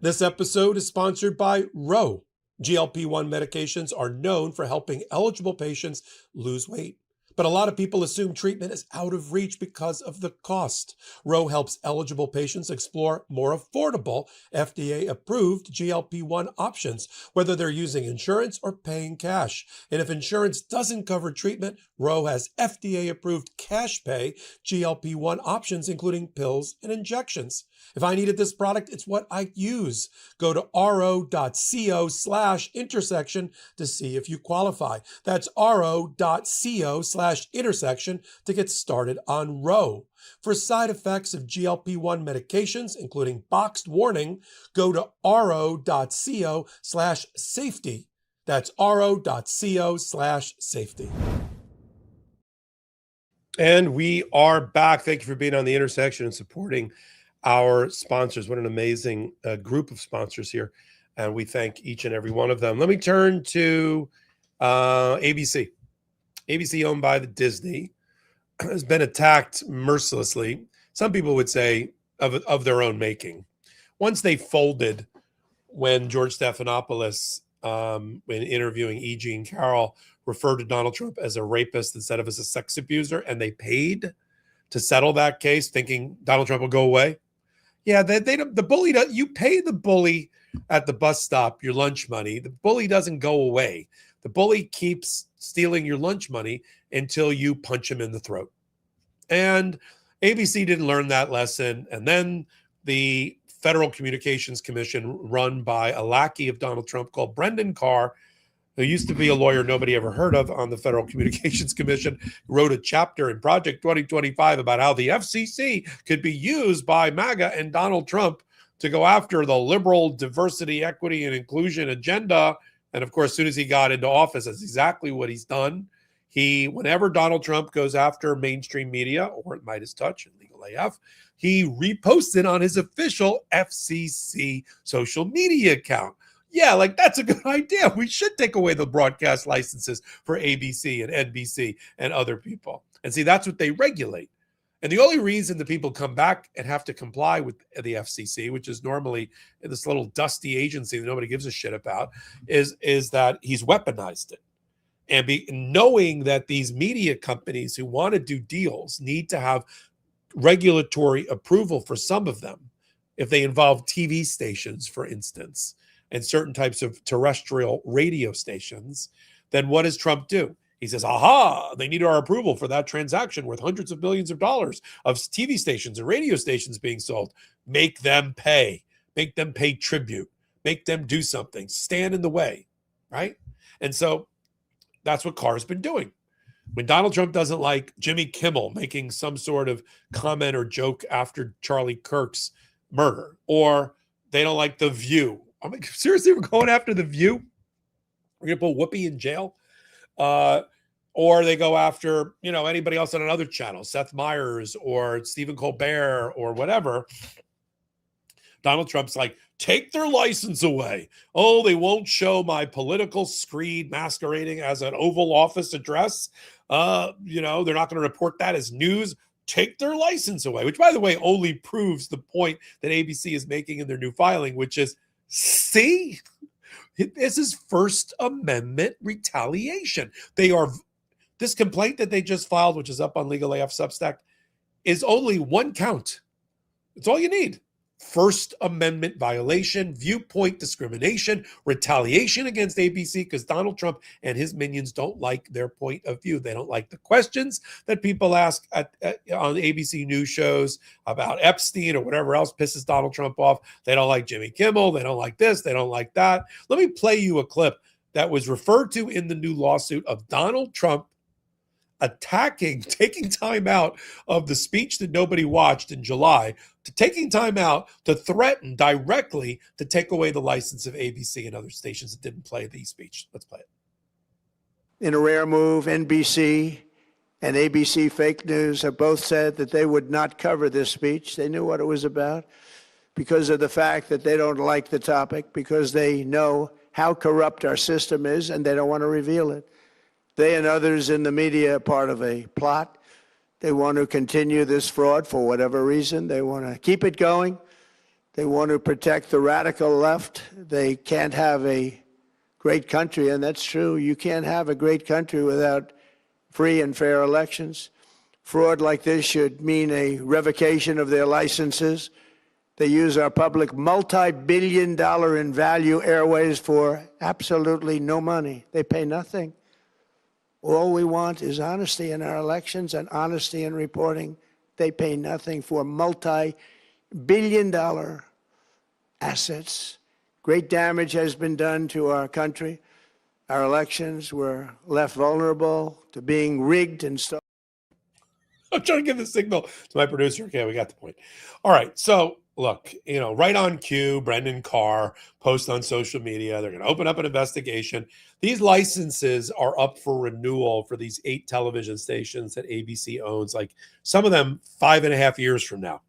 [SPEAKER 1] This episode is sponsored by Ro. GLP-1 medications are known for helping eligible patients lose weight. But a lot of people assume treatment is out of reach because of the cost. Ro helps eligible patients explore more affordable, FDA-approved GLP-1 options, whether they're using insurance or paying cash. And if insurance doesn't cover treatment, Ro has FDA-approved cash pay GLP-1 options, including pills and injections. If I needed this product, it's what I use. Go to ro.co/intersection to see if you qualify. That's ro.co/intersection to get started on Ro. For side effects of GLP-1 medications, including boxed warning, go to ro.co/safety. That's ro.co/safety. And we are back. Thank you for being on the intersection and supporting our sponsors. What an amazing group of sponsors here. And we thank each and every one of them. Let me turn to ABC. ABC, owned by the Disney, has been attacked mercilessly. Some people would say of their own making. Once they folded when George Stephanopoulos, when interviewing E.G. and Carroll, referred to Donald Trump as a rapist instead of as a sex abuser, and they paid to settle that case thinking Donald Trump will go away. Yeah, the bully, you pay the bully at the bus stop your lunch money. The bully doesn't go away. The bully keeps stealing your lunch money until you punch him in the throat. And ABC didn't learn that lesson. And then the Federal Communications Commission, run by a lackey of Donald Trump called Brendan Carr, who used to be a lawyer nobody ever heard of on the Federal Communications Commission, wrote a chapter in Project 2025 about how the FCC could be used by MAGA and Donald Trump to go after the liberal diversity, equity, and inclusion agenda. And of course, as soon as he got into office, that's exactly what he's done. Whenever Donald Trump goes after mainstream media or Midas Touch and Legal AF, he reposted on his official FCC social media account. Yeah, like that's a good idea. We should take away the broadcast licenses for ABC and NBC and other people. And see, that's what they regulate. And the only reason the people come back and have to comply with the FCC, which is normally this little dusty agency that nobody gives a shit about, is that he's weaponized it. And knowing that these media companies who want to do deals need to have regulatory approval for some of them, if they involve TV stations, for instance, and certain types of terrestrial radio stations, then what does Trump do? He says, aha, they need our approval for that transaction worth hundreds of millions of dollars of TV stations and radio stations being sold. Make them pay tribute, make them do something, stand in the way, right? And so that's what Carr's been doing. When Donald Trump doesn't like Jimmy Kimmel making some sort of comment or joke after Charlie Kirk's murder, or they don't like The View. I'm like, seriously, we're going after The View? We're going to put Whoopi in jail? Or they go after, anybody else on another channel, Seth Meyers or Stephen Colbert or whatever. Donald Trump's like, take their license away. Oh, they won't show my political screed masquerading as an Oval Office address. They're not going to report that as news. Take their license away, which, by the way, only proves the point that ABC is making in their new filing, which is, see, this is First Amendment retaliation. This complaint that they just filed, which is up on Legal AF Substack, is only one count. It's all you need. First Amendment violation, viewpoint discrimination, retaliation against ABC because Donald Trump and his minions don't like their point of view. They don't like the questions that people ask on ABC news shows about Epstein or whatever else pisses Donald Trump off. They don't like Jimmy Kimmel. They don't like this. They don't like that. Let me play you a clip that was referred to in the new lawsuit of Donald Trump taking time out of the speech that nobody watched in July, to taking time out to threaten directly to take away the license of ABC and other stations that didn't play the speech. Let's play it.
[SPEAKER 5] In a rare move, NBC and ABC fake news have both said that they would not cover this speech. They knew what it was about because of the fact that they don't like the topic, because they know how corrupt our system is and they don't want to reveal it. They and others in the media are part of a plot. They want to continue this fraud for whatever reason. They want to keep it going. They want to protect the radical left. They can't have a great country, and that's true. You can't have a great country without free and fair elections. Fraud like this should mean a revocation of their licenses. They use our public multi-billion-dollar in value airways for absolutely no money. They pay nothing. All we want is honesty in our elections and honesty in reporting. They pay nothing for multi-billion-dollar assets. Great damage has been done to our country. Our elections were left vulnerable to being rigged and stolen.
[SPEAKER 1] I'm trying to give the signal to my producer. Okay, we got the point. All right, so look, right on cue, Brendan Carr posts on social media. They're going to open up an investigation. These licenses are up for renewal for these 8 television stations that ABC owns, like some of them 5.5 years from now.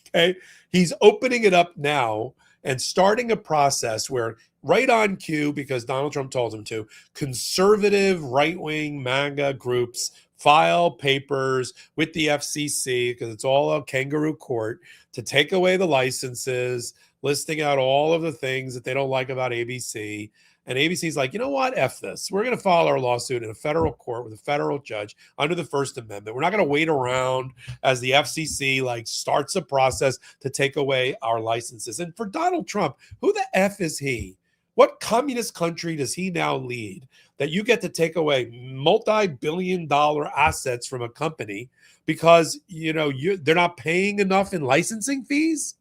[SPEAKER 1] Okay. He's opening it up now and starting a process where, right on cue, because Donald Trump told him to, conservative right-wing MAGA groups file papers with the FCC, because it's all a kangaroo court, to take away the licenses, listing out all of the things that they don't like about ABC. And ABC's like, you know what? F this. We're going to file our lawsuit in a federal court with a federal judge under the First Amendment. We're not going to wait around as the FCC starts a process to take away our licenses. And for Donald Trump, who the F is he? What communist country does he now lead that you get to take away multi-billion-dollar assets from a company because, they're not paying enough in licensing fees?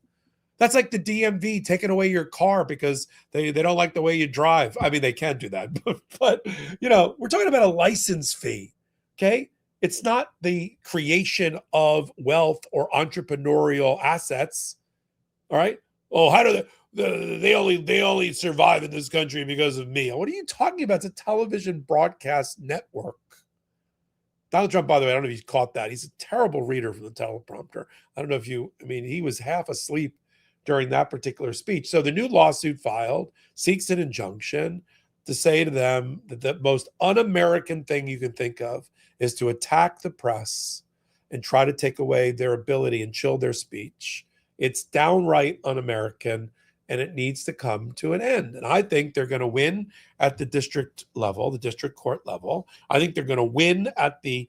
[SPEAKER 1] That's like the DMV taking away your car because they don't like the way you drive. I mean, they can do that, but we're talking about a license fee, okay? It's not the creation of wealth or entrepreneurial assets, all right? Oh, how do they only survive in this country because of me? What are you talking about? It's a television broadcast network. Donald Trump, by the way, I don't know if you caught that. He's a terrible reader from the teleprompter. I don't know if he was half asleep during that particular speech. So the new lawsuit filed seeks an injunction to say to them that the most un-American thing you can think of is to attack the press and try to take away their ability and chill their speech. It's downright un-American, and it needs to come to an end. And I think they're going to win at the district level, the district court level. I think they're going to win at the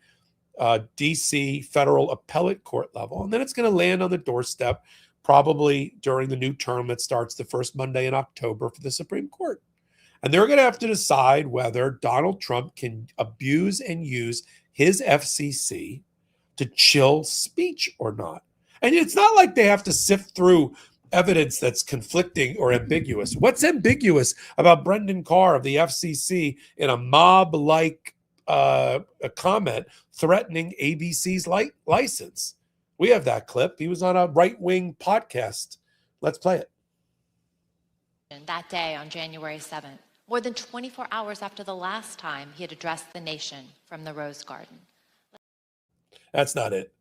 [SPEAKER 1] D.C. federal appellate court level. And then it's going to land on the doorstep probably during the new term that starts the first Monday in October for the Supreme Court. And they're going to have to decide whether Donald Trump can abuse and use his FCC to chill speech or not. And it's not like they have to sift through evidence that's conflicting or ambiguous. What's ambiguous about Brendan Carr of the FCC in a mob-like a comment threatening ABC's license? We have that clip. He was on a right-wing podcast. Let's play it.
[SPEAKER 6] That day on January 7th, more than 24 hours after the last time he had addressed the nation from the Rose Garden.
[SPEAKER 1] That's not it.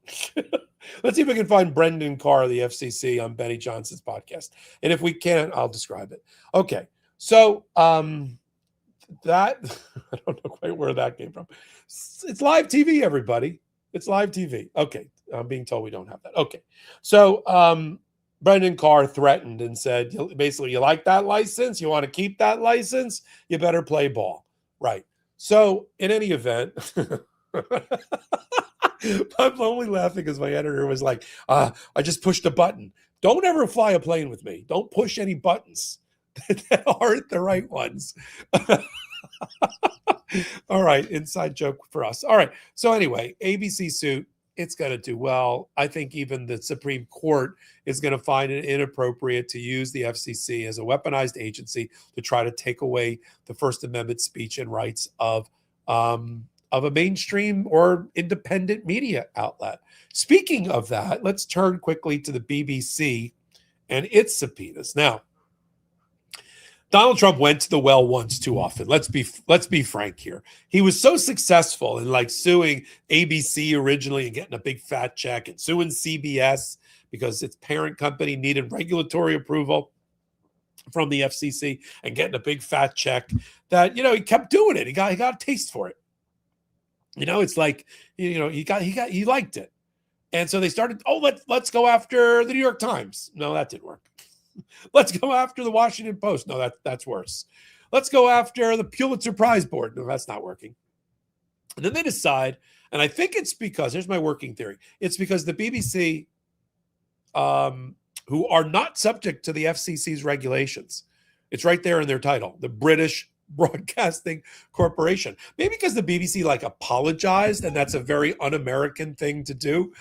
[SPEAKER 1] Let's see if we can find Brendan Carr of the FCC on Benny Johnson's podcast. And if we can't, I'll describe it. Okay. So that, I don't know quite where that came from. It's live TV, everybody. It's live TV. Okay. I'm being told we don't have that. Okay. So Brendan Carr threatened and said, basically, you like that license? You want to keep that license? You better play ball. Right. So in any event, I'm only laughing because my editor was like, I just pushed a button. Don't ever fly a plane with me. Don't push any buttons that aren't the right ones. All right. Inside joke for us. All right. So anyway, ABC suit, it's going to do well. I think even the Supreme Court is going to find it inappropriate to use the FCC as a weaponized agency to try to take away the First Amendment speech and rights of a mainstream or independent media outlet. Speaking of that, let's turn quickly to the BBC and its subpoenas. Now, Donald Trump went to the well once too often. Let's be frank here. He was so successful in like suing ABC originally and getting a big fat check, and suing CBS because its parent company needed regulatory approval from the FCC and getting a big fat check, that he kept doing it. He got a taste for it. It's like he liked it. And so they started, let's go after the New York Times. No, that didn't work. Let's go after the Washington Post. No, that's worse. Let's go after the Pulitzer Prize Board. No, that's not working. And then they decide, and I think it's because, here's my working theory. It's because the BBC, who are not subject to the FCC's regulations, it's right there in their title, the British Broadcasting Corporation. Maybe because the BBC apologized, and that's a very un-American thing to do.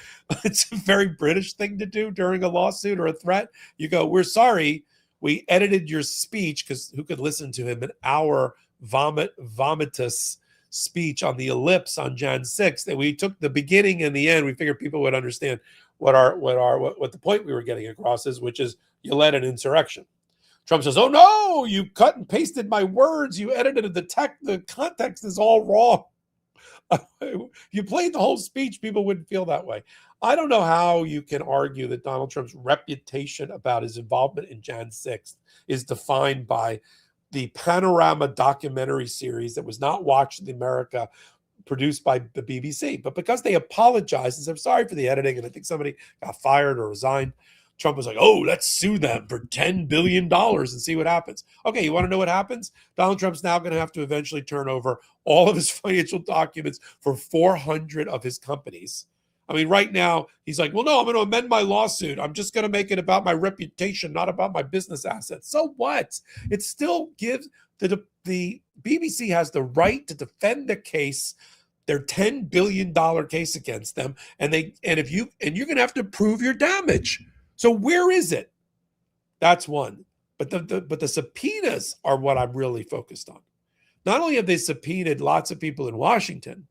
[SPEAKER 1] It's a very British thing to do during a lawsuit or a threat. You go, we're sorry, we edited your speech, because who could listen to him an hour vomitous speech on the ellipse on Jan 6th, and we took the beginning and the end. We figured people would understand what the point we were getting across is, which is you led an insurrection. Trump says, oh, no, you cut and pasted my words. You edited the context is all wrong. You played the whole speech. People wouldn't feel that way. I don't know how you can argue that Donald Trump's reputation about his involvement in Jan 6th is defined by the Panorama documentary series that was not watched in America, produced by the BBC. But because they apologized and said, I'm sorry for the editing, and I think somebody got fired or resigned, Trump was like, oh, let's sue them for $10 billion and see what happens. Okay, you want to know what happens? Donald Trump's now going to have to eventually turn over all of his financial documents for 400 of his companies. I mean, right now, he's like, well, no, I'm going to amend my lawsuit. I'm just going to make it about my reputation, not about my business assets. So what? It still gives the BBC has the right to defend the case, their $10 billion case against them, and you're going to have to prove your damage. So where is it? That's one. But the subpoenas are what I'm really focused on. Not only have they subpoenaed lots of people in Washington,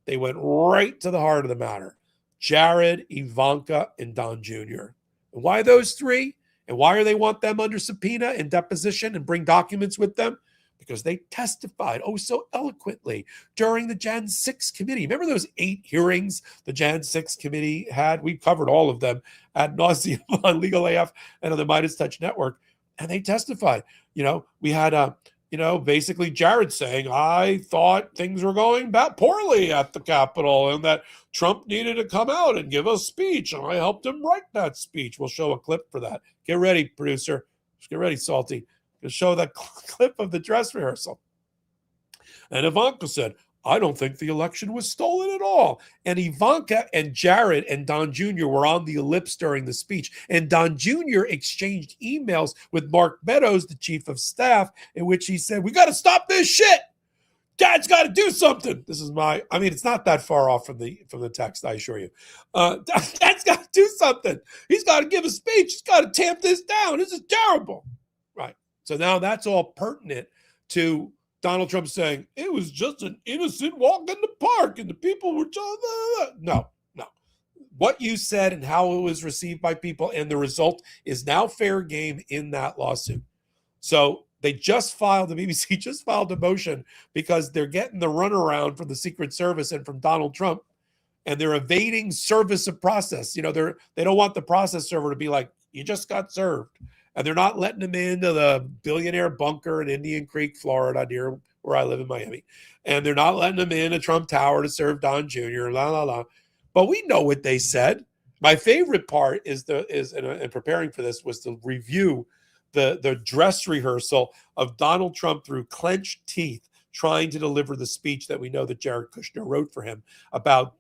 [SPEAKER 1] they went right to the heart of the matter. Jared, Ivanka, and Don Jr. And why those three? And why do they want them under subpoena and deposition and bring documents with them? Because they testified so eloquently during the Jan 6 committee. Remember those 8 hearings the Jan 6 committee had? We covered all of them ad nauseum on Legal AF and on the Midas Touch Network. And they testified. We had basically Jared saying, I thought things were going poorly at the Capitol and that Trump needed to come out and give a speech, and I helped him write that speech. We'll show a clip for that. Get ready, producer. Just get ready, Salty. We'll show that clip of the dress rehearsal. And Ivanka said, I don't think the election was stolen at all. And Ivanka and Jared and Don Jr. were on the ellipse during the speech. And Don Jr. exchanged emails with Mark Meadows, the chief of staff, in which he said, we got to stop this shit. Dad's got to do something. This is it's not that far off from the text, I assure you. Dad's got to do something. He's got to give a speech. He's got to tamp this down. This is terrible. Right. So now that's all pertinent to Donald Trump saying it was just an innocent walk in the park and the people were just, no. What you said and how it was received by people and the result is now fair game in that lawsuit. So the BBC just filed a motion because they're getting the runaround from the Secret Service and from Donald Trump, and they're evading service of process. They don't want the process server to be like, you just got served. And they're not letting him into the billionaire bunker in Indian Creek, Florida, near where I live in Miami. And they're not letting him in a Trump Tower to serve Don Jr., But we know what they said. My favorite part is preparing for this was to review the dress rehearsal of Donald Trump through clenched teeth trying to deliver the speech that we know that Jared Kushner wrote for him about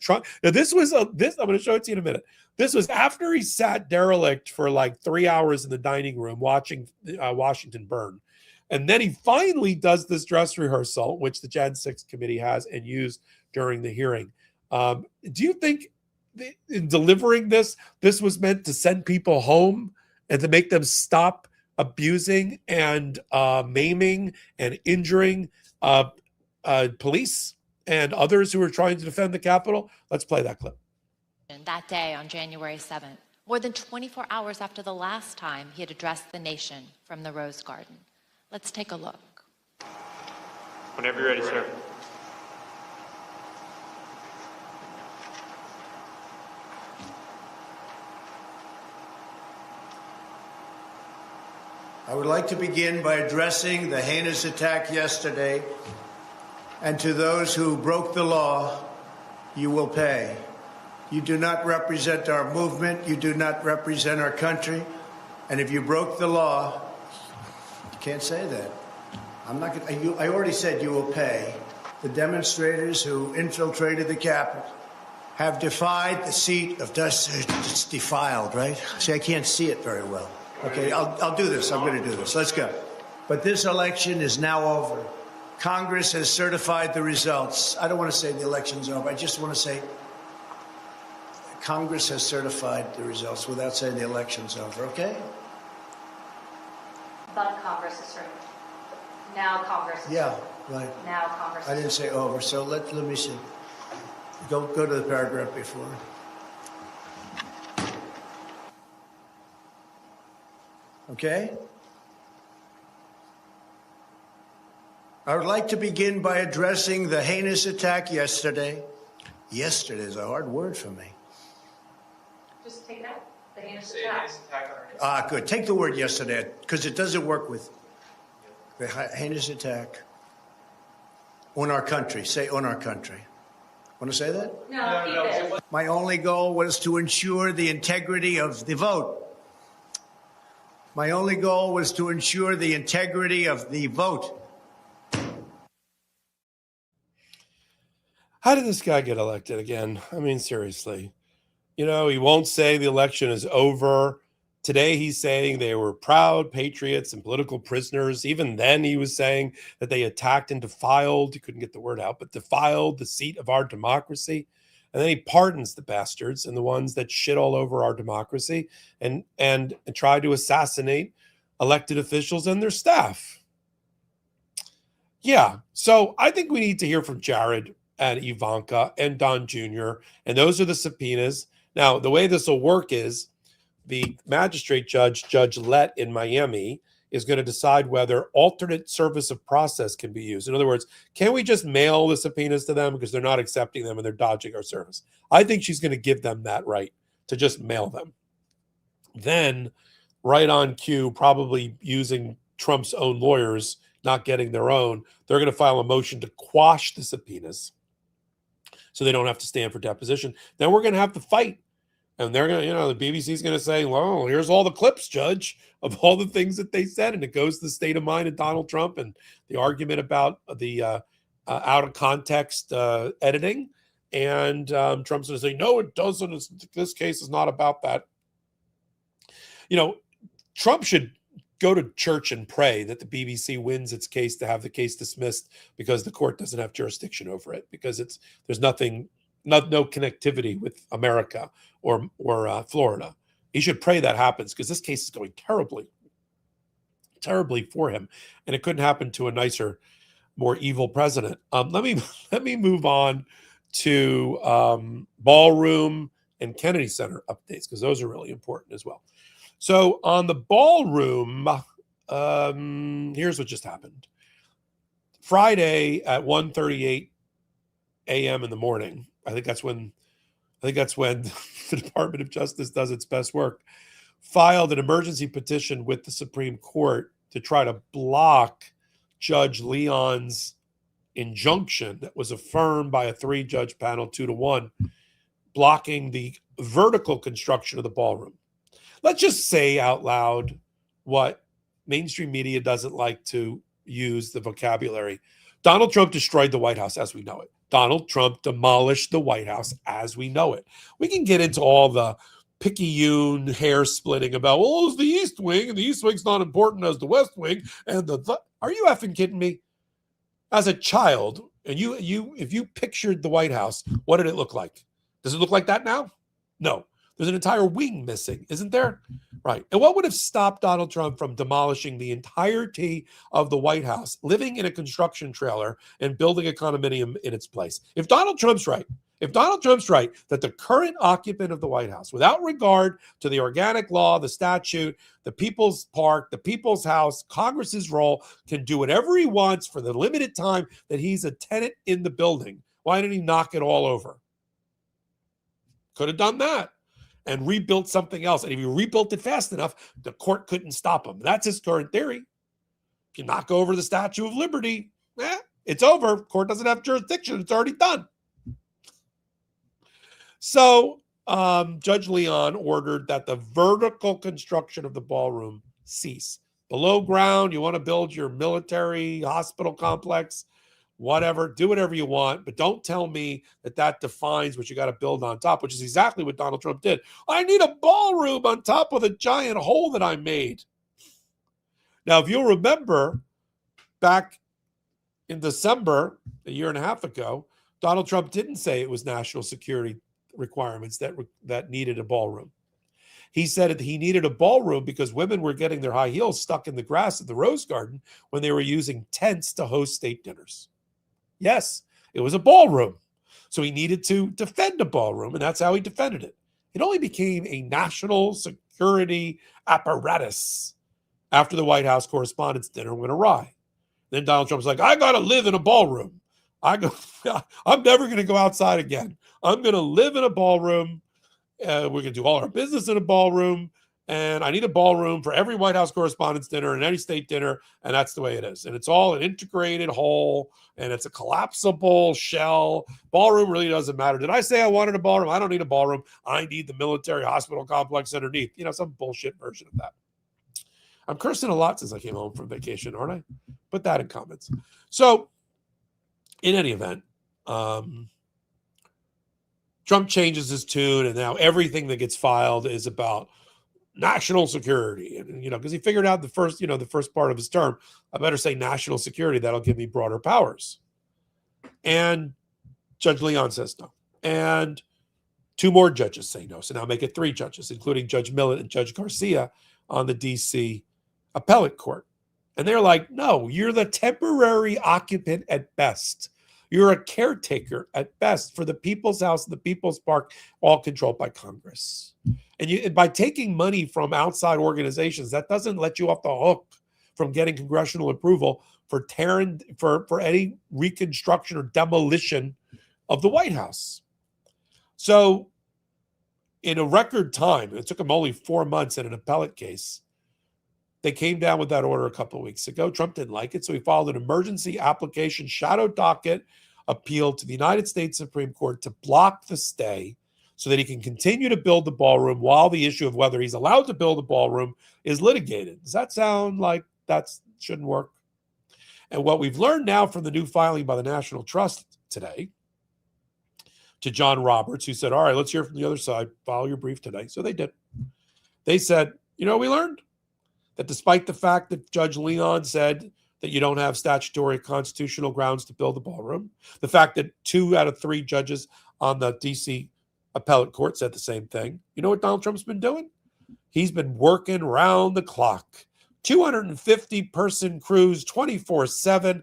[SPEAKER 1] Trump. Now, I'm going to show it to you in a minute. This was after he sat derelict for like 3 hours in the dining room watching Washington burn. And then he finally does this dress rehearsal, which the Jan 6 committee has and used during the hearing. Do you think in delivering this was meant to send people home and to make them stop abusing and maiming and injuring police and others who are trying to defend the Capitol? Let's play that clip.
[SPEAKER 6] That day on January 7th, more than 24 hours after the last time he had addressed the nation from the Rose Garden. Let's take a look.
[SPEAKER 7] Whenever you're ready, sir.
[SPEAKER 5] I would like to begin by addressing the heinous attack yesterday, and to those who broke the law, you will pay. You do not represent our movement. You do not represent our country. And if you broke the law, you can't say that. I already said you will pay. The demonstrators who infiltrated the Capitol have defied the seat of justice. It's defiled, right? See, I can't see it very well. Okay, I'll do this. I'm going to do this. Let's go. But this election is now over. Congress has certified the results. I don't want to say the election's over. I just want to say Congress has certified the results without saying the election's over, okay?
[SPEAKER 3] But Congress is certain. Now Congress is
[SPEAKER 5] Yeah,
[SPEAKER 3] certain.
[SPEAKER 5] right.
[SPEAKER 3] Now Congress
[SPEAKER 5] I
[SPEAKER 3] is
[SPEAKER 5] didn't say over, so let me see. Go to the paragraph before. Okay? I would like to begin by addressing the heinous attack yesterday. Yesterday is a hard word for me.
[SPEAKER 3] Just take it out. The heinous attack.
[SPEAKER 5] Good. Take the word yesterday, because it doesn't work with the heinous attack on our country. Say on our country. Want to say that?
[SPEAKER 3] No, keep it.
[SPEAKER 5] My only goal was to ensure the integrity of the vote. My only goal was to ensure the integrity of the vote.
[SPEAKER 1] How did this guy get elected again? I mean, seriously. He won't say the election is over. Today, he's saying they were proud patriots and political prisoners. Even then, he was saying that they attacked and defiled, he couldn't get the word out, but defiled the seat of our democracy. And then he pardons the bastards and the ones that shit all over our democracy and try to assassinate elected officials and their staff. Yeah, so I think we need to hear from Jared and Ivanka and Don Jr., and those are the subpoenas. Now, the way this will work is the magistrate judge, Judge Lett in Miami, is going to decide whether alternate service of process can be used. In other words, can we just mail the subpoenas to them because they're not accepting them and they're dodging our service? I think she's going to give them that right to just mail them. Then, right on cue, probably using Trump's own lawyers, not getting their own, they're going to file a motion to quash the subpoenas so they don't have to stand for deposition. Then we're going to have to fight. And they're going to, the BBC is going to say, well, here's all the clips, Judge, of all the things that they said. And it goes to the state of mind of Donald Trump and the argument about the out of context editing. And Trump's going to say, no, it doesn't. This case is not about that. Trump should go to church and pray that the BBC wins its case to have the case dismissed because the court doesn't have jurisdiction over it, because there's no connectivity with America or Florida. He should pray that happens, because this case is going terribly, terribly for him, and it couldn't happen to a nicer, more evil president. Let me move on to Ballroom and Kennedy Center updates, because those are really important as well. So on the Ballroom, here's what just happened. Friday at 1:38 a.m. in the morning, I think that's when the Department of Justice does its best work, filed an emergency petition with the Supreme Court to try to block Judge Leon's injunction that was affirmed by a 3-judge panel 2-1, blocking the vertical construction of the ballroom. Let's just say out loud what mainstream media doesn't like to use the vocabulary. Donald Trump destroyed the White House as we know it. Donald Trump demolished the White House as we know it. We can get into all the picayune hair splitting about, well, it's the East Wing, and the East Wing's not important as the West Wing. And are you effing kidding me? As a child, and if you pictured the White House, what did it look like? Does it look like that now? No. There's an entire wing missing, isn't there? Right. And what would have stopped Donald Trump from demolishing the entirety of the White House, living in a construction trailer and building a condominium in its place? If Donald Trump's right that the current occupant of the White House, without regard to the organic law, the statute, the People's Park, the People's House, Congress's role, can do whatever he wants for the limited time that he's a tenant in the building, why didn't he knock it all over? Could have done that and rebuilt something else. And if he rebuilt it fast enough, the court couldn't stop him. That's his current theory. If you knock over the Statue of Liberty, it's over. Court doesn't have jurisdiction. It's already done. So Judge Leon ordered that the vertical construction of the ballroom cease. Below ground, you want to build your military hospital complex, whatever, do whatever you want, but don't tell me that defines what you got to build on top, which is exactly what Donald Trump did. I need a ballroom on top of a giant hole that I made. Now, if you'll remember, back in December, a year and a half ago, Donald Trump didn't say it was national security requirements that needed a ballroom. He said that he needed a ballroom because women were getting their high heels stuck in the grass at the Rose Garden when they were using tents to host state dinners. Yes, it was a ballroom. So he needed to defend a ballroom, and that's how he defended it. It only became a national security apparatus after the White House Correspondents' Dinner went awry. Then Donald Trump was like, I got to live in a ballroom. I'm never going to go outside again. I'm going to live in a ballroom. We're going to do all our business in a ballroom. And I need a ballroom for every White House Correspondents' Dinner and any state dinner. And that's the way it is. And it's all an integrated whole. And it's a collapsible shell. Ballroom really doesn't matter. Did I say I wanted a ballroom? I don't need a ballroom. I need the military hospital complex underneath. Some bullshit version of that. I'm cursing a lot since I came home from vacation, aren't I? Put that in comments. So, in any event, Trump changes his tune, and now everything that gets filed is about national security. And, because he figured out the first part of his term, I better say national security. That'll give me broader powers. And Judge Leon says no. And 2 more judges say no. So now make it 3 judges, including Judge Millett and Judge Garcia on the D.C. Appellate Court. And they're like, no, you're the temporary occupant at best. You're a caretaker at best for the People's House and the People's Park, all controlled by Congress. And by taking money from outside organizations, that doesn't let you off the hook from getting congressional approval for any reconstruction or demolition of the White House. So in a record time, it took him only 4 months in an appellate case, They came down with that order a couple of weeks ago. Trump didn't like it, so he filed an emergency application shadow docket appeal to the United States Supreme Court to block the stay so that he can continue to build the ballroom while the issue of whether he's allowed to build a ballroom is litigated. Does that sound like that shouldn't work? And what we've learned now from the new filing by the National Trust today to John Roberts, who said, all right, let's hear from the other side. File your brief today. So they did. They said, you know, we learned that despite the fact that Judge Leon said that you don't have statutory constitutional grounds to build the ballroom, the fact that 2 out of 3 judges on the D.C. appellate court said the same thing. You know what Donald Trump's been doing? He's been working round the clock. 250-person crews, 24/7.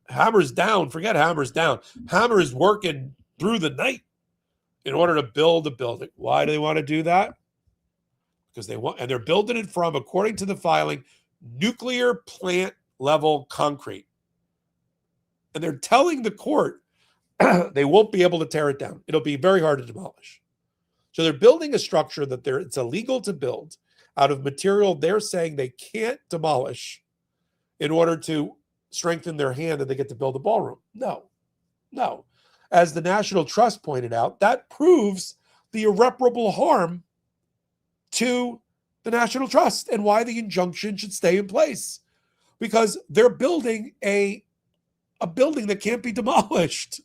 [SPEAKER 1] Hammers down. Forget hammers down. Hammers working through the night in order to build a building. Why do they want to do that? Because they want, and they're building it from, according to the filing, nuclear plant level concrete. And they're telling the court they won't be able to tear it down. It'll be very hard to demolish. So they're building a structure that it's illegal to build out of material they're saying they can't demolish in order to strengthen their hand that they get to build a ballroom. No. As the National Trust pointed out, that proves the irreparable harm to the National Trust and why the injunction should stay in place. Because they're building a building that can't be demolished.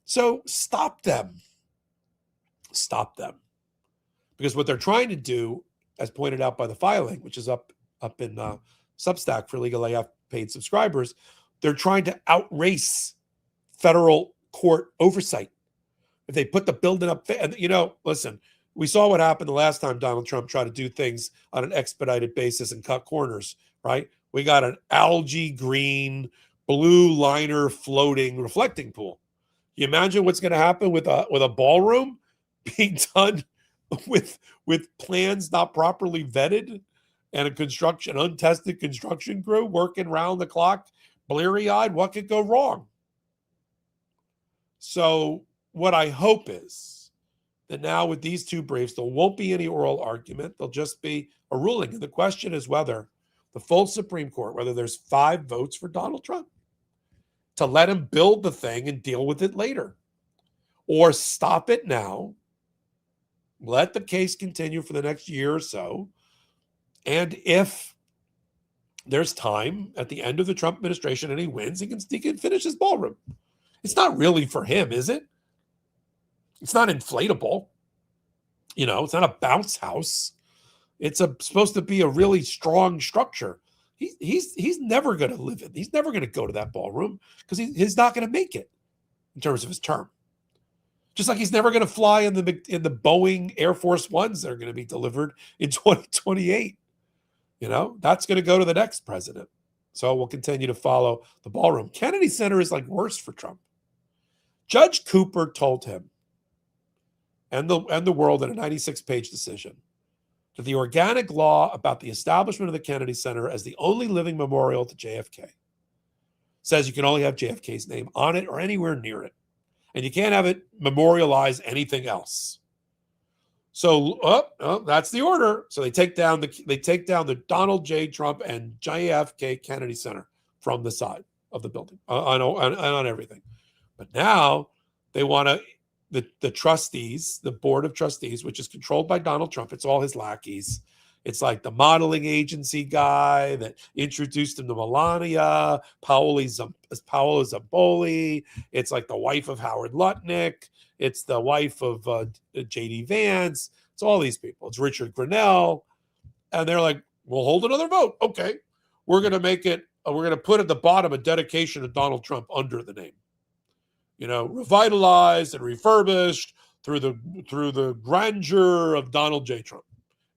[SPEAKER 1] So stop them. Stop them. Because what they're trying to do, as pointed out by the filing, which is up in Substack for Legal AF paid subscribers, they're trying to outrace federal court oversight. If they put the building up, and listen, we saw what happened the last time Donald Trump tried to do things on an expedited basis and cut corners, right? We got an algae green, blue liner floating reflecting pool. You imagine what's going to happen with a ballroom being done with plans not properly vetted and an untested construction crew working round the clock, bleary-eyed? What could go wrong? So what I hope is that now with these 2 briefs, there won't be any oral argument. There'll just be a ruling. And the question is whether the full Supreme Court, whether there's 5 votes for Donald Trump to let him build the thing and deal with it later, or stop it now, let the case continue for the next year or so. And if there's time at the end of the Trump administration and he wins, he can finish his ballroom. It's not really for him, is it? It's not inflatable. It's not a bounce house. It's supposed to be a really strong structure. He's never going to live in. He's never going to go to that ballroom because he's not going to make it in terms of his term. Just like he's never going to fly in the Boeing Air Force Ones that are going to be delivered in 2028. That's going to go to the next president. So we'll continue to follow the ballroom. Kennedy Center is like worse for Trump. Judge Cooper told him and the world in a 96-page decision that the organic law about the establishment of the Kennedy Center as the only living memorial to JFK says you can only have JFK's name on it or anywhere near it. And you can't have it memorialize anything else. So that's the order. So they take down the Donald J. Trump and JFK Kennedy Center from the side of the building on everything. But now they want the trustees, the board of trustees, which is controlled by Donald Trump. It's all his lackeys. It's like the modeling agency guy that introduced him to Melania, Paolo Zamboli. It's like the wife of Howard Lutnick. It's the wife of J.D. Vance. It's all these people. It's Richard Grenell. And they're like, we'll hold another vote. Okay. We're going to make it, we're going to put at the bottom a dedication to Donald Trump under the name. Revitalized and refurbished through the grandeur of Donald J. Trump.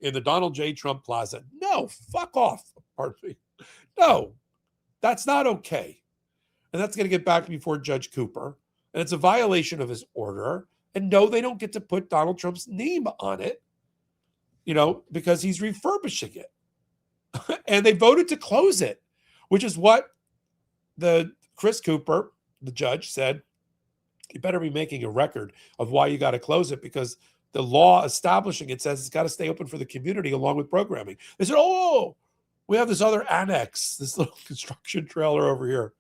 [SPEAKER 1] In the Donald J. Trump Plaza. No, fuck off. Pardon me. No, that's not okay. And that's going to get back before Judge Cooper. And it's a violation of his order. And no, they don't get to put Donald Trump's name on it, because he's refurbishing it. And they voted to close it, which is what Chris Cooper, the judge, said, you better be making a record of why you got to close it, because the law establishing it says it's got to stay open for the community along with programming. They said, we have this other annex, this little construction trailer over here,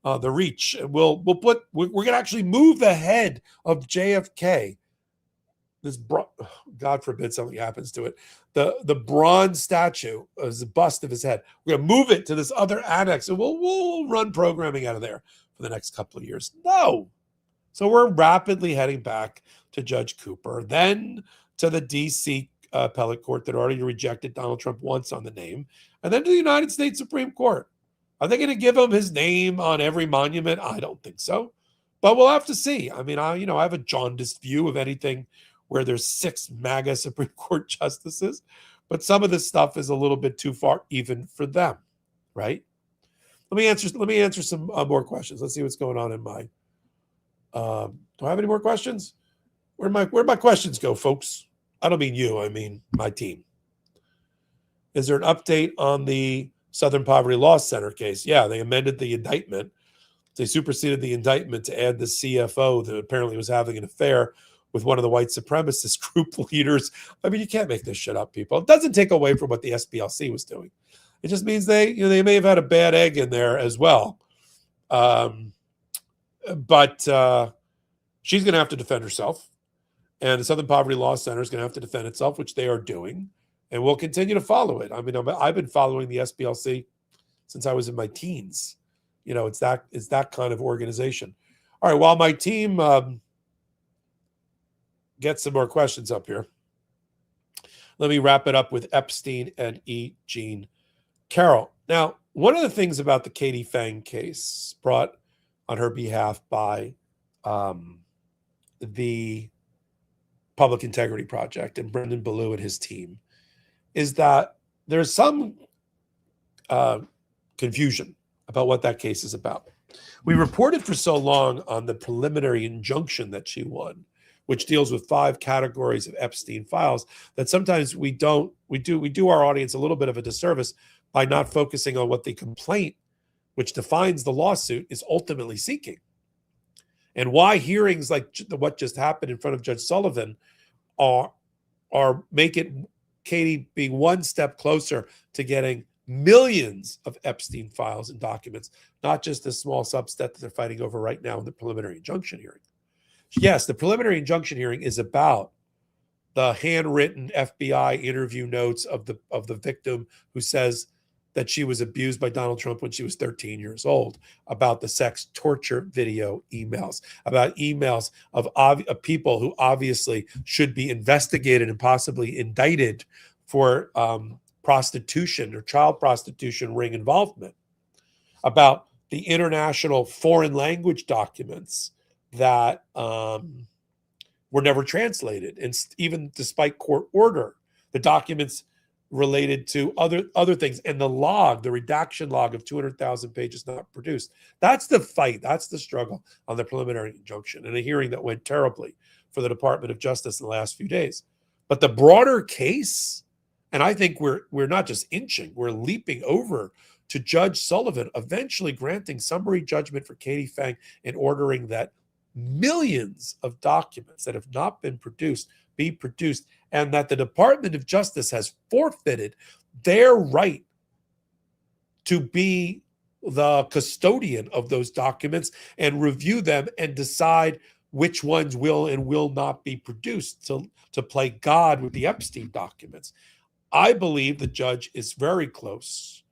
[SPEAKER 1] the Reach. And we're going to actually move the head of JFK. God forbid something happens to it. The bronze statue is the bust of his head. We're going to move it to this other annex, and we'll run programming out of there for the next couple of years. No. So we're rapidly heading back to Judge Cooper, then to the D.C. appellate court that already rejected Donald Trump once on the name, and then to the United States Supreme Court. Are they going to give him his name on every monument? I don't think so, but we'll have to see. I mean, I have a jaundiced view of anything where there's 6 MAGA Supreme Court justices, but some of this stuff is a little bit too far even for them, right? Let me answer some more questions. Let's see what's going on in my. Do I have any more questions? Where'd my questions go, folks? I don't mean you. I mean my team. Is there an update on the Southern Poverty Law Center case? Yeah, they amended the indictment. They superseded the indictment to add the CFO that apparently was having an affair with one of the white supremacist group leaders. I mean, you can't make this shit up, people. It doesn't take away from what the SPLC was doing. It just means they may have had a bad egg in there as well. But she's going to have to defend herself. And the Southern Poverty Law Center is going to have to defend itself, which they are doing. And we'll continue to follow it. I mean, I've been following the SPLC since I was in my teens. It's that kind of organization. All right, while my team gets some more questions up here, let me wrap it up with Epstein and E. Jean Carroll. Now, one of the things about the Katie Fang case brought on her behalf by the Public Integrity Project and Brendan Ballou and his team is that there's some confusion about what that case is about. We reported for so long on the preliminary injunction that she won, which deals with 5 categories of Epstein files, that sometimes we do our audience a little bit of a disservice by not focusing on what the complaint, which defines the lawsuit, is ultimately seeking. And why hearings like what just happened in front of Judge Sullivan are make it Katie being one step closer to getting millions of Epstein files and documents, not just the small subset that they're fighting over right now in the preliminary injunction hearing. Yes, the preliminary injunction hearing is about the handwritten FBI interview notes of the victim who says that she was abused by Donald Trump when she was 13 years old, about the sex torture video emails, about emails of people who obviously should be investigated and possibly indicted for prostitution or child prostitution ring involvement, about the international foreign language documents that were never translated. And even despite court order, the documents related to other things, and the redaction log of 200,000 pages not produced. That's the fight. That's the struggle on the preliminary injunction, and a hearing that went terribly for the Department of Justice in the last few days. But the broader case, and I think we're not just inching, we're leaping over to Judge Sullivan eventually granting summary judgment for Katie Fang and ordering that millions of documents that have not been produced be produced, and that the Department of Justice has forfeited their right to be the custodian of those documents and review them and decide which ones will and will not be produced to play God with the Epstein documents. I believe the judge is very close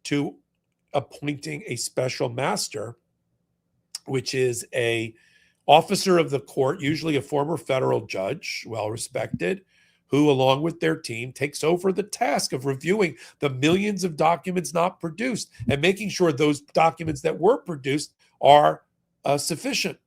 [SPEAKER 1] to appointing a special master, which is a officer of the court, usually a former federal judge, well-respected, who, along with their team, takes over the task of reviewing the millions of documents not produced and making sure those documents that were produced are sufficient.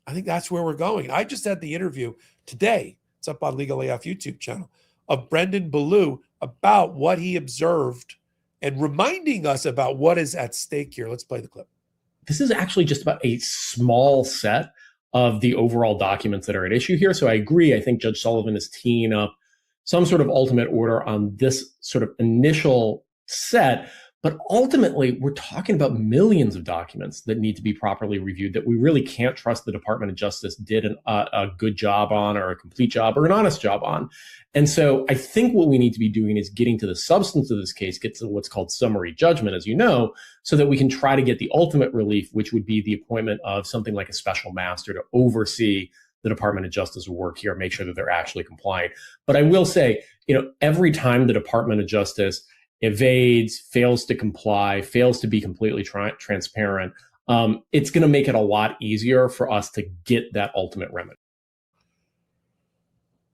[SPEAKER 1] I think that's where we're going. I just had the interview today, it's up on Legal AF YouTube channel, of Brendan Ballou about what he observed and reminding us about what is at stake here. Let's play the clip.
[SPEAKER 8] This is actually just about a small set of the overall documents that are at issue here. So I agree. I think Judge Sullivan is teeing up some sort of ultimate order on this sort of initial set. But ultimately, we're talking about millions of documents that need to be properly reviewed that we really can't trust the Department of Justice did a good job on, or a complete job, or an honest job on. And so I think what we need to be doing is getting to the substance of this case, get to what's called summary judgment, as you know, so that we can try to get the ultimate relief, which would be the appointment of something like a special master to oversee the Department of Justice work here, make sure that they're actually compliant. But I will say, every time the Department of Justice evades, fails to comply, fails to be completely transparent, it's going to make it a lot easier for us to get that ultimate remedy.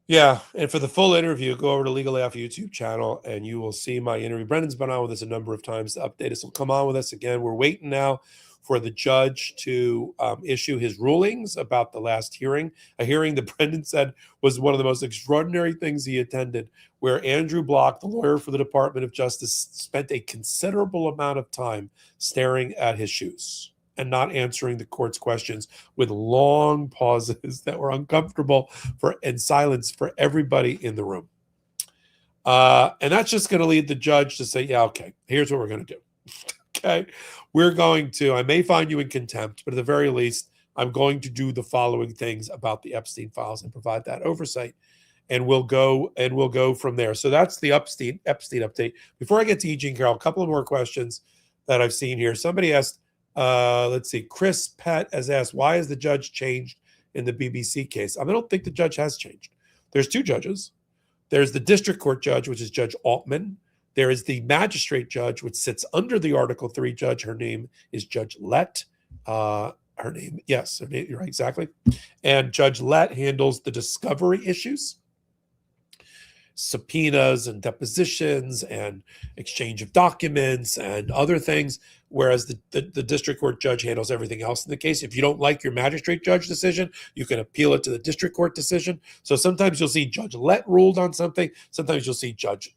[SPEAKER 1] Yeah, and for the full interview, go over to Legal AF YouTube channel, and you will see my interview. Brendan's been on with us a number of times to update us. He'll come on with us again. We're waiting now for the judge to issue his rulings about the last hearing, a hearing that Brendan said was one of the most extraordinary things he attended, where Andrew Block, the lawyer for the Department of Justice, spent a considerable amount of time staring at his shoes and not answering the court's questions, with long pauses that were uncomfortable and silence for everybody in the room. And that's just going to lead the judge to say, yeah, okay, here's what we're going to do. Okay, I may find you in contempt, but at the very least, I'm going to do the following things about the Epstein files and provide that oversight. And we'll go from there. So that's the Epstein update. Before I get to E. Jean Carroll, a couple of more questions that I've seen here. Somebody asked, let's see, Chris Pett has asked, why has the judge changed in the BBC case? I don't think the judge has changed. There's two judges. There's the district court judge, which is Judge Altman. There is the magistrate judge, which sits under the Article 3 judge. Her name is Judge Lett. Her name, you're right, exactly. And Judge Lett handles the discovery issues, subpoenas and depositions and exchange of documents and other things, whereas the district court judge handles everything else in the case. If you don't like your magistrate judge decision, you can appeal it to the district court decision. So sometimes you'll see Judge Lett ruled on something. Sometimes you'll see Judge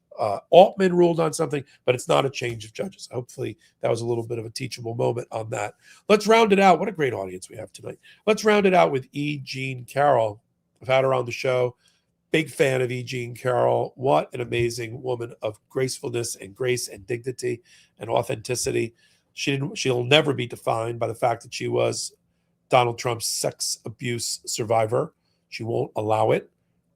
[SPEAKER 1] Altman ruled on something, but it's not a change of judges. Hopefully that was a little bit of a teachable moment on that. Let's round it out. What a great audience we have tonight. Let's round it out with E. Jean Carroll. I've had her on the show. Big fan of E. Jean Carroll. What an amazing woman of gracefulness and grace and dignity and authenticity. She'll never be defined by the fact that she was Donald Trump's sex abuse survivor. She won't allow it.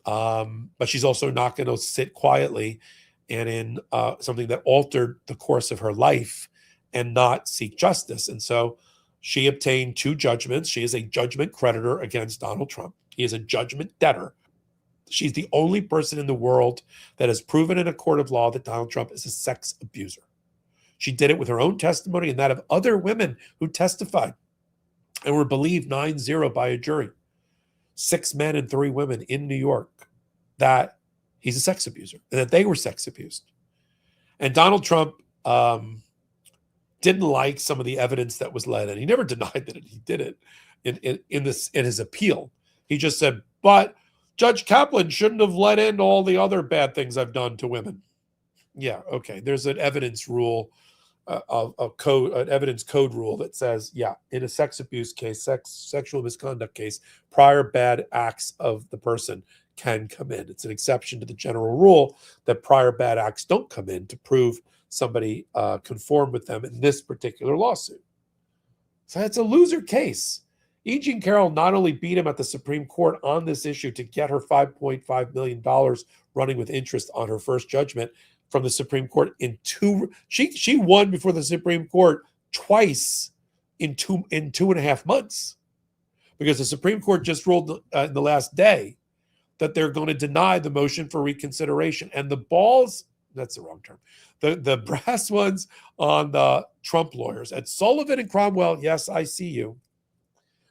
[SPEAKER 1] But she's also not going to sit quietly and in something that altered the course of her life and not seek justice. And so she obtained two judgments. She is a judgment creditor against Donald Trump. He is a judgment debtor. She's the only person in the world that has proven in a court of law that Donald Trump is a sex abuser. She did it with her own testimony and that of other women who testified and were believed 9-0 by a jury. 6 men and 3 women in New York, that he's a sex abuser and that they were sex abused. And Donald Trump didn't like some of the evidence that was led, and he never denied that he did it in his appeal. He just said, but Judge Kaplan shouldn't have let in all the other bad things I've done to women. Yeah, okay. There's an evidence rule, an evidence code rule that says, yeah, in a sex abuse case, sexual misconduct case, prior bad acts of the person can come in. It's an exception to the general rule that prior bad acts don't come in to prove somebody conformed with them in this particular lawsuit. So it's a loser case. E. Jean Carroll not only beat him at the Supreme Court on this issue to get her $5.5 million running with interest on her first judgment from the Supreme Court she won before the Supreme Court twice in 2.5 months, because the Supreme Court just ruled in the last day that they're going to deny the motion for reconsideration. And the balls, that's the wrong term, the brass ones on the Trump lawyers at Sullivan and Cromwell, yes, I see you,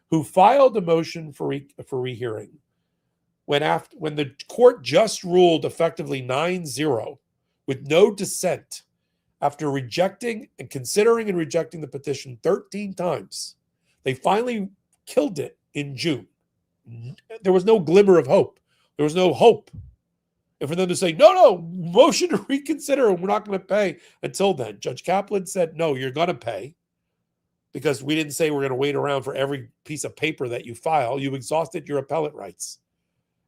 [SPEAKER 1] who filed a motion for rehearing when the court just ruled effectively 9-0 with no dissent, after rejecting and considering and rejecting the petition 13 times. They finally killed it in June. There was no glimmer of hope. There was no hope. And for them to say, no, motion to reconsider, and we're not going to pay until then. Judge Kaplan said, no, you're going to pay, because we didn't say we're going to wait around for every piece of paper that you file. You exhausted your appellate rights.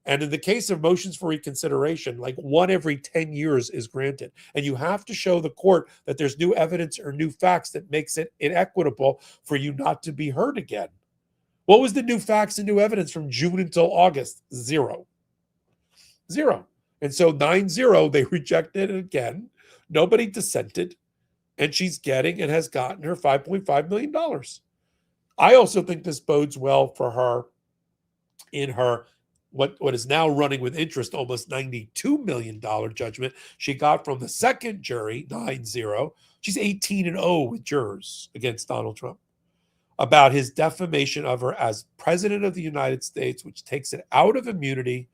[SPEAKER 1] And in the case of motions for reconsideration, like 1 every 10 years is granted. And you have to show the court that there's new evidence or new facts that makes it inequitable for you not to be heard again. What was the new facts and new evidence from June until August? Zero. And so 9-0, they rejected it again. Nobody dissented. And she's getting and has gotten her $5.5 million. I also think this bodes well for her in her what is now running with interest almost $92 million judgment she got from the second jury, 9-0. She's 18-0 with jurors against Donald Trump about his defamation of her as president of the United States, which takes it out of immunity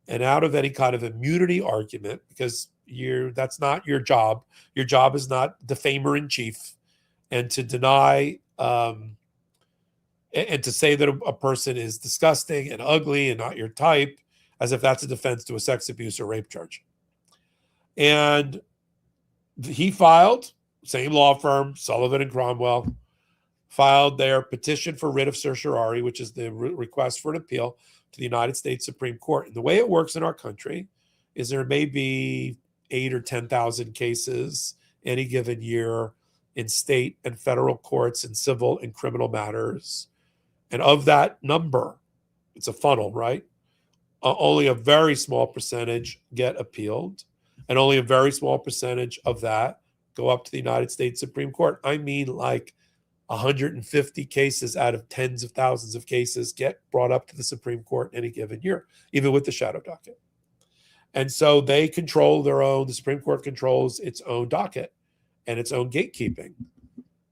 [SPEAKER 1] and out of any kind of immunity argument, because that's not your job. Your job is not defamer in chief, and to deny and to say that a person is disgusting and ugly and not your type, as if that's a defense to a sex abuse or rape charge. And he filed, same law firm, Sullivan and Cromwell, filed their petition for writ of certiorari, which is the request for an appeal to the United States Supreme Court. And the way it works in our country is there may be 8,000 or 10,000 cases any given year in state and federal courts in civil and criminal matters. And of that number, it's a funnel, right? Only a very small percentage get appealed, and only a very small percentage of that go up to the United States Supreme Court. I mean, like 150 cases out of tens of thousands of cases get brought up to the Supreme Court in any given year, even with the shadow docket. And so they control the Supreme Court controls its own docket and its own gatekeeping.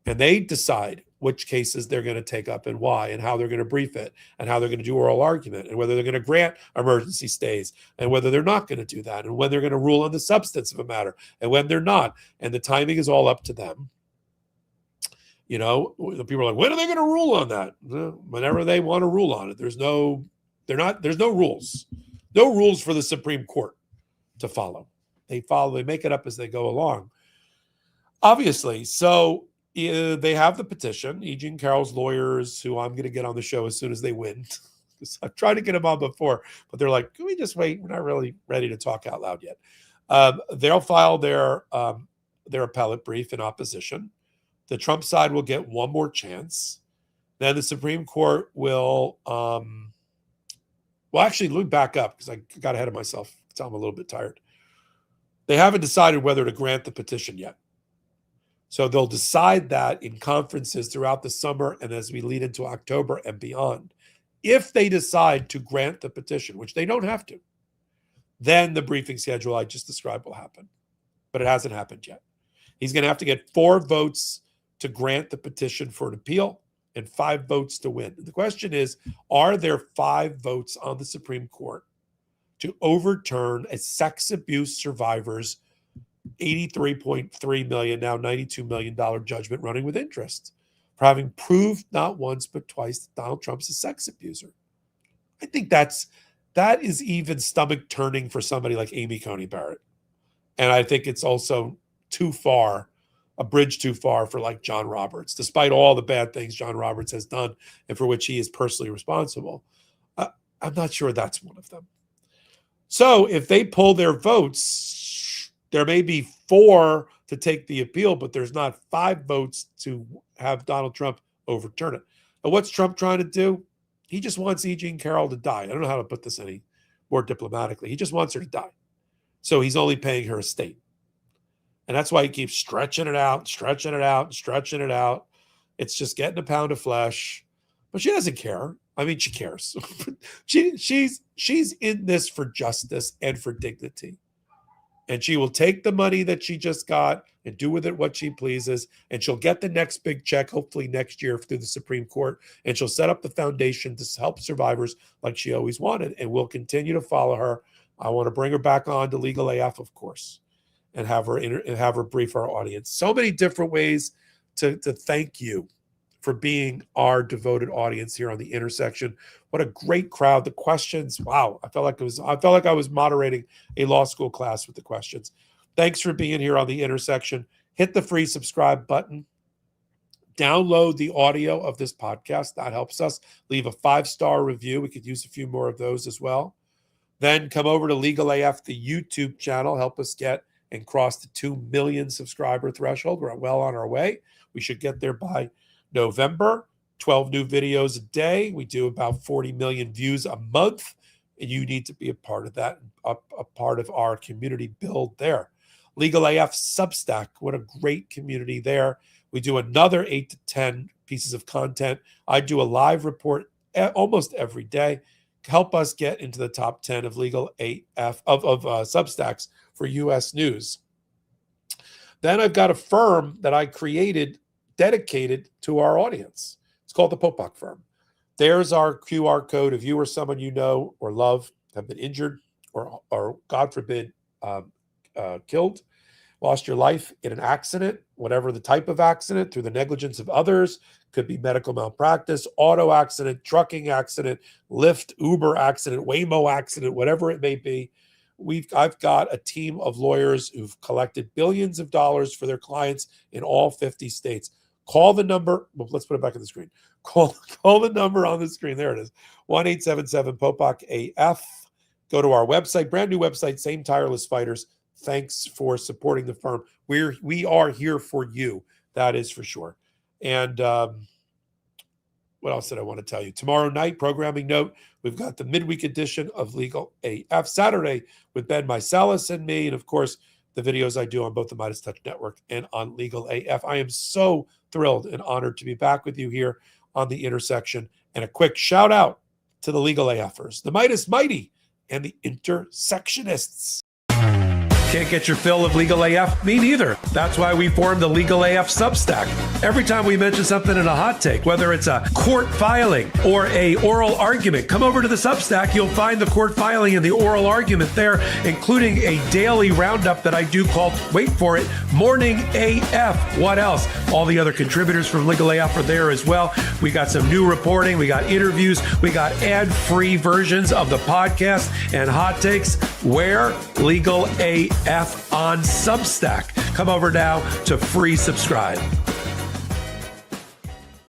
[SPEAKER 1] And they decide which cases they're going to take up and why, and how they're going to brief it, and how they're going to do oral argument, and whether they're going to grant emergency stays, and whether they're not going to do that, and when they're going to rule on the substance of a matter, and when they're not. And the timing is all up to them. You know, the people are like, when are they going to rule on that? Whenever they want to rule on it. There's no rules. No rules for the Supreme Court to follow. They make it up as they go along. Obviously. So they have the petition. E. Jean Carroll's lawyers, who I'm going to get on the show as soon as they win. I've tried to get them on before, but they're like, can we just wait? We're not really ready to talk out loud yet. They'll file their appellate brief in opposition. The Trump side will get one more chance. Then the Supreme Court will, actually, let me back up because I got ahead of myself. So I'm a little bit tired. They haven't decided whether to grant the petition yet. So they'll decide that in conferences throughout the summer and as we lead into October and beyond. If they decide to grant the petition, which they don't have to, then the briefing schedule I just described will happen. But it hasn't happened yet. He's going to have to get 4 votes to grant the petition for an appeal and 5 votes to win. The question is, are there 5 votes on the Supreme Court to overturn a sex abuse survivor's $83.3 million, now $92 million judgment running with interest for having proved not once but twice that Donald Trump's a sex abuser? I think that is even stomach turning for somebody like Amy Coney Barrett. And I think it's also too far, a bridge too far for like John Roberts, despite all the bad things John Roberts has done and for which he is personally responsible. I'm not sure that's one of them. So if they pull their votes, there may be 4 to take the appeal, but there's not 5 votes to have Donald Trump overturn it. And what's Trump trying to do? He just wants E. Jean Carroll to die. I don't know how to put this any more diplomatically. He just wants her to die. So he's only paying her estate. And that's why he keeps stretching it out, stretching it out, stretching it out. It's just getting a pound of flesh. But she doesn't care. I mean, she cares. She's in this for justice and for dignity. And she will take the money that she just got and do with it what she pleases. And she'll get the next big check, hopefully next year through the Supreme Court. And she'll set up the foundation to help survivors like she always wanted. And we'll continue to follow her. I want to bring her back on to Legal AF, of course, and have her brief our audience. So many different ways to thank you for being our devoted audience here on The Intersection. What a great crowd. The questions, wow. I felt like I was moderating a law school class with the questions. Thanks for being here on The Intersection. Hit the free subscribe button. Download the audio of this podcast. That helps us. Leave a 5-star review. We could use a few more of those as well. Then come over to Legal AF, the YouTube channel. Help us get and cross the 2 million subscriber threshold. We're well on our way. We should get there by November. 12 new videos a day. We do about 40 million views a month. And you need to be a part of that, a part of our community build there. Legal AF Substack, what a great community there. We do another 8 to 10 pieces of content. I do a live report almost every day. Help us get into the top 10 of Legal AF of Substacks for U.S. News. Then I've got a firm that I created dedicated to our audience. It's called the Popok firm. There's our QR code. If you or someone you know or love have been injured or God forbid, killed, lost your life in an accident, whatever the type of accident, through the negligence of others, could be medical malpractice, auto accident, trucking accident, Lyft, Uber accident, Waymo accident, whatever it may be. I've got a team of lawyers who've collected billions of dollars for their clients in all 50 states. Call the number. Well, let's put it back on the screen. Call the number on the screen. There it is. 1-877-POPOK-AF. Go to our website, brand new website, Same Tireless Fighters. Thanks for supporting the firm. We are here for you. That is for sure. And what else did I want to tell you? Tomorrow night, programming note, we've got the midweek edition of Legal AF Saturday with Ben Mycelis and me. And of course, the videos I do on both the Midas Touch Network and on Legal AF. I am so thrilled and honored to be back with you here on the intersection. And a quick shout out to the Legal AFers, the Midas Mighty and the Intersectionists. Can't get your fill of Legal AF? Me neither. That's why we formed the Legal AF Substack. Every time we mention something in a hot take, whether it's a court filing or a oral argument, come over to the Substack. You'll find the court filing and the oral argument there, including a daily roundup that I do called, wait for it, Morning AF. What else? All the other contributors from Legal AF are there as well. We got some new reporting. We got interviews. We got ad-free versions of the podcast and hot takes. Where? Legal AF on Substack. Come over now to free subscribe.